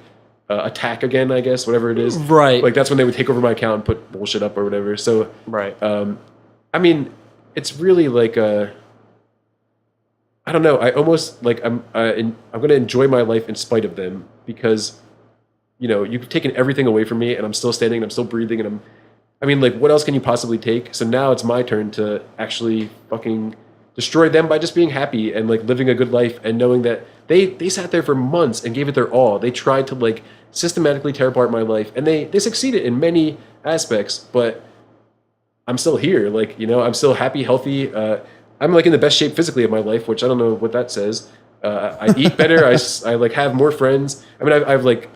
attack again, I guess, whatever it is. Right. Like that's when they would take over my account and put bullshit up or whatever. So Right. I mean, it's really like I don't know. I almost like I'm going to enjoy my life in spite of them, because you've taken everything away from me and I'm still standing and I'm still breathing and I mean, like, what else can you possibly take? So now it's my turn to actually fucking destroy them by just being happy and like living a good life and knowing that they sat there for months and gave it their all. They tried to like systematically tear apart my life, and they succeeded in many aspects, but I'm still here. Like, I'm still happy, healthy. I'm like in the best shape physically of my life, which I don't know what that says. I eat better. I like have more friends. I mean,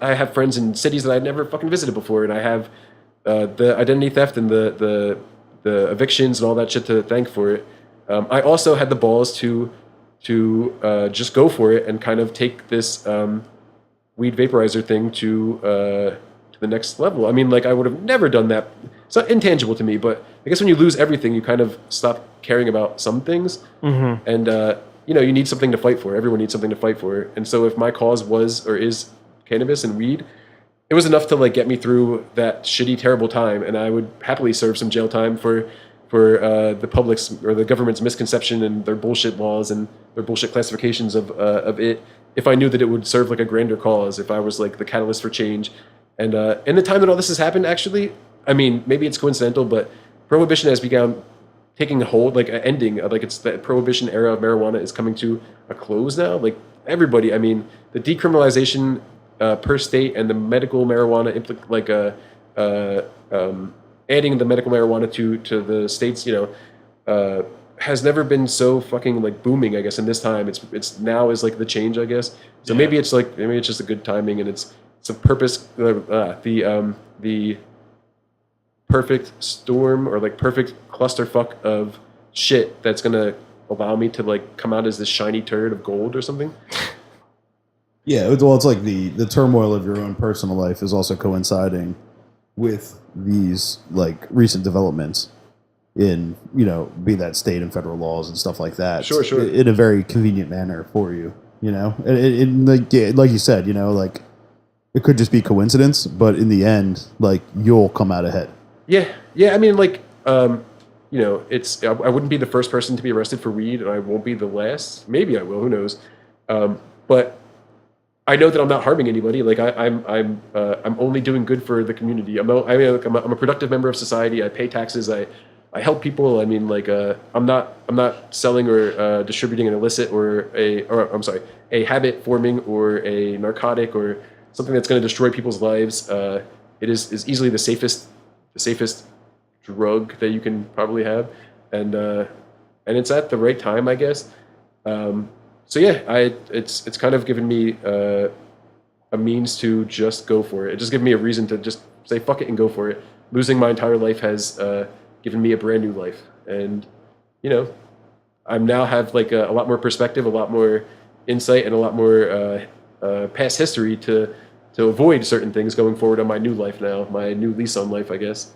I have friends in cities that I'd never fucking visited before, and I have the identity theft and the evictions and all that shit to thank for it. I also had the balls to just go for it and kind of take this weed vaporizer thing to the next level. I mean, like I would have never done that. It's not intangible to me, but I guess when you lose everything, you kind of stop caring about some things. Mm-hmm. And you know, you need something to fight for. Everyone needs something to fight for. And so, if my cause was or is cannabis and weed, it was enough to like get me through that shitty, terrible time. And I would happily serve some jail time for the public's or the government's misconception and their bullshit laws and their bullshit classifications of it. If I knew that it would serve like a grander cause, if I was like the catalyst for change. And in the time that all this has happened, actually, I mean, maybe it's coincidental, but prohibition has begun taking a hold, like ending, like it's the prohibition era of marijuana is coming to a close now. Like everybody, I mean, the decriminalization per state and the medical marijuana, adding the medical marijuana to the states, you know, has never been so fucking like booming. I guess in this time, it's now is like the change. I guess so. Yeah. Maybe it's just a good timing and it's a purpose. The perfect storm or like perfect clusterfuck of shit that's gonna allow me to like come out as this shiny turd of gold or something. Yeah, well, it's like the turmoil of your own personal life is also coinciding with these like recent developments in, you know, be that state and federal laws and stuff like that. Sure. In a very convenient manner for you, you know, and like you said, you know, like it could just be coincidence, but in the end, like you'll come out ahead. Yeah. I mean, like, you know, I wouldn't be the first person to be arrested for weed, and I won't be the last. Maybe I will. Who knows? But I know that I'm not harming anybody. Like I'm only doing good for the community. I'm a productive member of society. I pay taxes. I help people. I mean, like, I'm not selling or distributing an illicit or a habit forming or a narcotic or something that's going to destroy people's lives. It is easily the safest drug that you can probably have, and it's at the right time, I guess. So yeah, it's kind of given me a means to just go for it. It just given me a reason to just say fuck it and go for it. Losing my entire life has given me a brand new life, and you know, I now have like a lot more perspective, a lot more insight, and a lot more past history to avoid certain things going forward on my new life now, my new lease on life, I guess.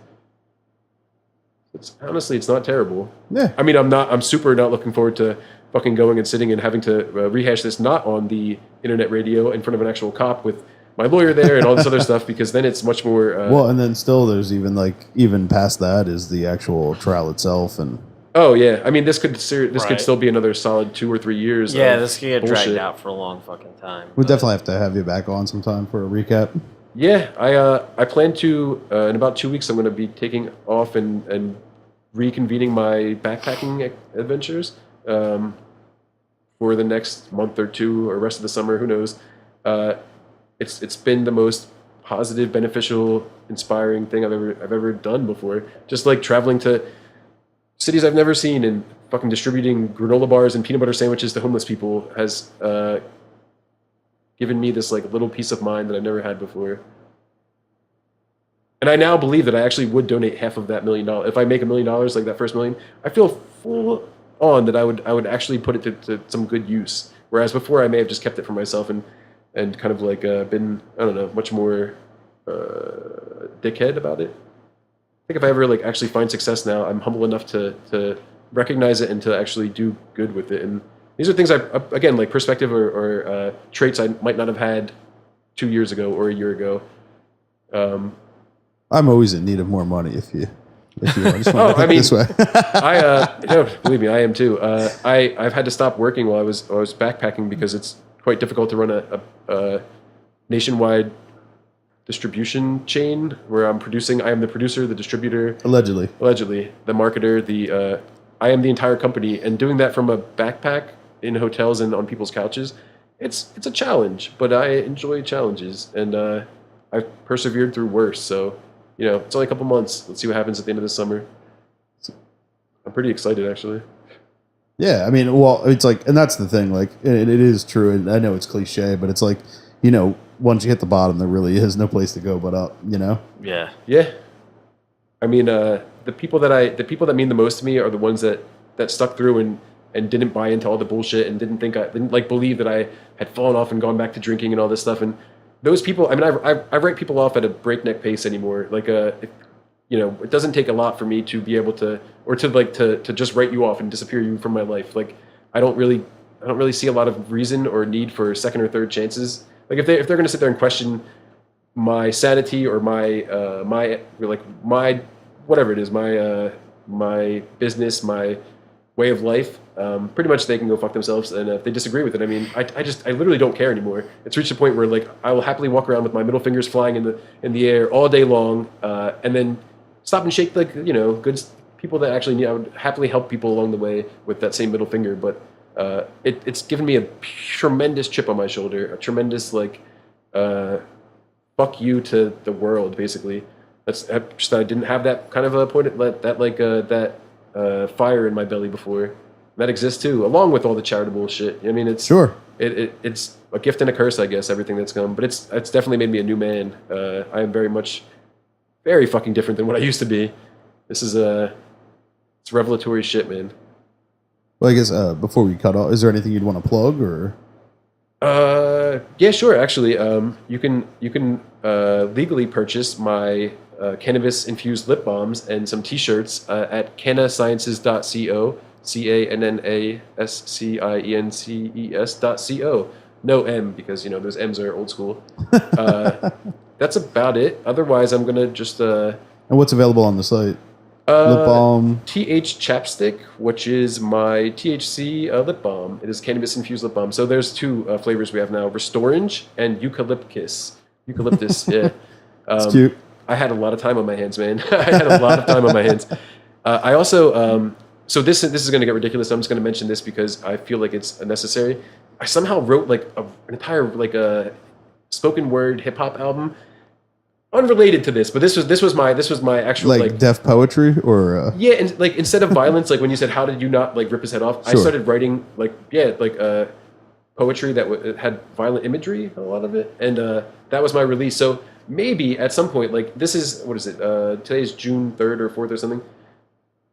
Honestly, it's not terrible. Yeah. I mean, I'm super not looking forward to fucking going and sitting and having to rehash this not on the internet radio in front of an actual cop with my lawyer there and all this other stuff, because then it's much more... well, and then still there's even past that is the actual trial itself and... Oh, yeah. I mean, this could still be another solid 2 or 3 years. Yeah, this could get bullshit. dragged out for a long fucking time. We'll definitely have to have you back on sometime for a recap. Yeah, I plan to, in about 2 weeks, I'm going to be taking off and reconvening my backpacking adventures for the next month or two or rest of the summer, who knows. It's been the most positive, beneficial, inspiring thing I've ever done before. Just like traveling to cities I've never seen and fucking distributing granola bars and peanut butter sandwiches to homeless people has given me this like little peace of mind that I've never had before. And I now believe that I actually would donate half of that $1 million. If I make $1 million, like that first $1 million, I feel full on that I would actually put it to some good use. Whereas before I may have just kept it for myself and kind of like been, I don't know, much more dickhead about it. I think if I ever like actually find success now, I'm humble enough to recognize it and to actually do good with it. And these are things again, like perspective or traits I might not have had 2 years ago or a year ago. I'm always in need of more money if you want. I mean, this way. No, believe me, I am too. I've had to stop working while I was backpacking because it's quite difficult to run a nationwide distribution chain where I'm producing. I am the producer, the distributor, allegedly, the marketer, I am the entire company, and doing that from a backpack in hotels and on people's couches, it's a challenge, but I enjoy challenges, and I've persevered through worse. So, you know, it's only a couple months. Let's see what happens at the end of the summer. I'm pretty excited, actually. Yeah, I mean, well, it's like, and that's the thing. Like, it is true, and I know it's cliche, but it's like, once you hit the bottom, there really is no place to go but up. Yeah. Yeah. I mean, the people that mean the most to me are the ones that stuck through and didn't buy into all the bullshit and didn't like believe that I had fallen off and gone back to drinking and all this stuff. And those people, I mean, I write people off at a breakneck pace anymore. Like, it doesn't take a lot for me to be able to, or to just write you off and disappear you from my life. Like, I don't really see a lot of reason or need for second or third chances. Like, if they're going to sit there and question my sanity or my whatever it is, my business, my way of life, pretty much they can go fuck themselves. And if they disagree with it, I mean, I literally don't care anymore. It's reached a point where, like, I will happily walk around with my middle fingers flying in the air all day long, and then stop and shake, like, good people that actually need. I would happily help people along the way with that same middle finger, but it's given me a tremendous chip on my shoulder, a tremendous, like, fuck you to the world, basically. That's just that I didn't have that kind of a point, that fire in my belly before. That exists too, along with all the charitable shit. I mean, it's Sure. It's a gift and a curse, I guess. Everything that's come, but it's definitely made me a new man. I am very fucking different than what I used to be. This is it's revelatory shit, man. Well, I guess before we cut off, is there anything you'd want to plug or? Yeah, sure. Actually, you can legally purchase my cannabis infused lip balms and some T-shirts at cannasciences.co, CANNASCIENCES.co. No M, because those M's are old school. That's about it. Otherwise, I'm gonna just And what's available on the site? Lip balm. TH Chapstick, which is my THC lip balm. It is cannabis infused lip balm. So there's two flavors we have now: Restorange and Eucalyptus. Yeah. It's cute. I had a lot of time on my hands, man. I had a lot of time on my hands. I also, so this is going to get ridiculous. I'm just going to mention this because I feel like it's necessary. I somehow wrote like an entire a spoken word hip hop album, unrelated to this. But this was my actual Like deaf poetry or. Yeah, and like instead of violence, like when you said how did you not like rip his head off, I Sure. started writing poetry that had violent imagery, a lot of it, and that was my release. So maybe at some point, like this is what is it? Today's June 3rd or 4th or something.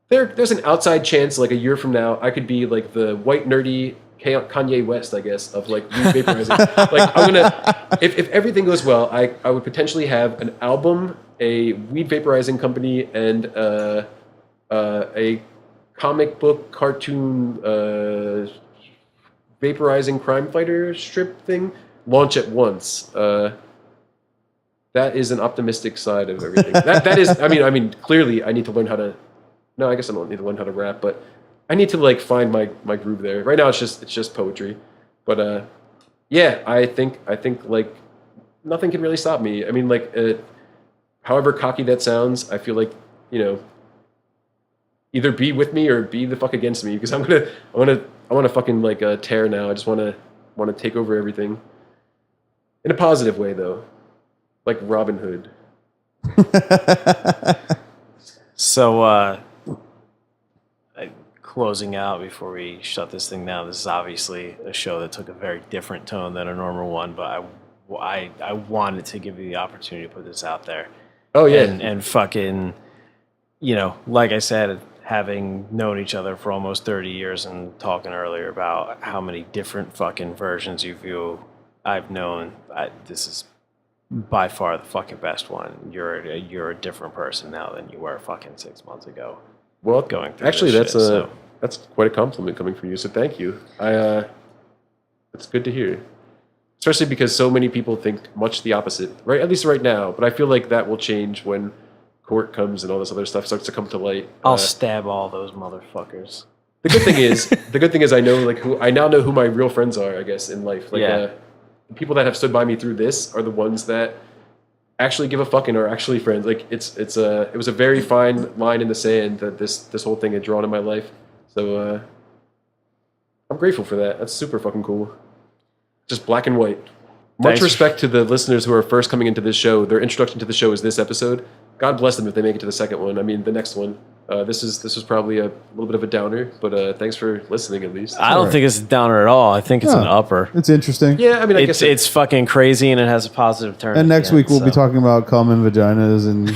There's an outside chance, like a year from now, I could be like the white nerdy Kanye West, I guess, of like weed vaporizing. Like I'm gonna, if everything goes well, I would potentially have an album, a weed vaporizing company, and a comic book cartoon vaporizing crime fighter strip thing launch at once. That is an optimistic side of everything. That is, I mean, clearly I need to learn how to. No, I guess I don't need to learn how to rap, but I need to like find my groove there. Right now, it's just poetry, but yeah, I think like nothing can really stop me. I mean, like, however cocky that sounds, I feel like either be with me or be the fuck against me, because I want to fucking like tear now. I just want to take over everything in a positive way, though, like Robin Hood. So, closing out before we shut this thing down, this is obviously a show that took a very different tone than a normal one, but I wanted to give you the opportunity to put this out there. Oh yeah, and fucking, like I said, having known each other for almost 30 years and talking earlier about how many different fucking versions of you I've known, this is by far the fucking best one. You're a different person now than you were fucking 6 months ago. Well, Going through actually, this that's shit, that's quite a compliment coming from you. So thank you. That's good to hear. Especially because so many people think much the opposite, right? At least right now. But I feel like that will change when court comes and all this other stuff starts to come to light. I'll stab all those motherfuckers. The good thing is, I now know who my real friends are. I guess in life, like Yeah. the people that have stood by me through this are the ones that actually give a fuck and are actually friends. Like it was a very fine line in the sand that this whole thing had drawn in my life. So I'm grateful for that. That's super fucking cool. Just black and white. Much Thanks. respect to the listeners who are first coming into this show. Their introduction to the show is this episode. God bless them if they make it to the second one. I mean, the next one. This was probably a little bit of a downer, but thanks for listening at least. I don't think it's a downer at all. I think it's an No. upper. It's interesting. Yeah, I mean, I guess It's fucking crazy and it has a positive turn. And at next the week end, we'll be so. talking about cum and vaginas and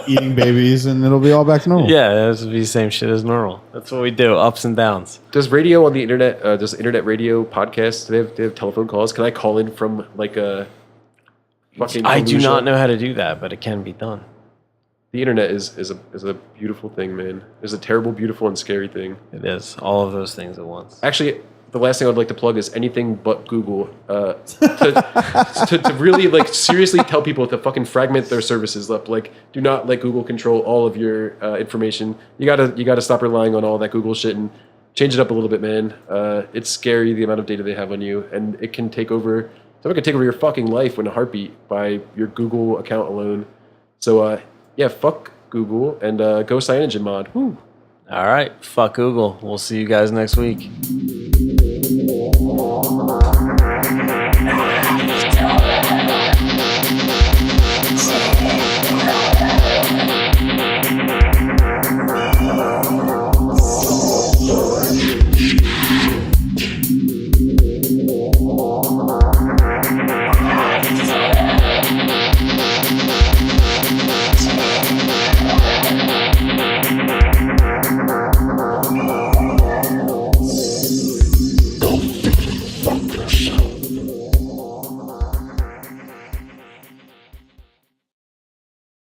eating babies, and it'll be all back to normal. Yeah, this would be the same shit as normal. That's what we do, ups and downs. Does radio on the internet? Does internet radio podcasts? Do they have telephone calls? Can I call in from like a fucking? I do Fallujah? not know how to do that, but it can be done. The internet is a beautiful thing, man. It's a terrible, beautiful, and scary thing. It is all of those things at once. Actually, the last thing I would like to plug is anything but Google. To really like seriously tell people to fucking fragment their services up. Like, do not let Google control all of your information. You gotta stop relying on all that Google shit and change it up a little bit, man. It's scary the amount of data they have on you, and it can take over. Someone can take over your fucking life in a heartbeat by your Google account alone. So yeah, fuck Google and go CyanogenMod. Woo. All right, fuck Google. We'll see you guys next week.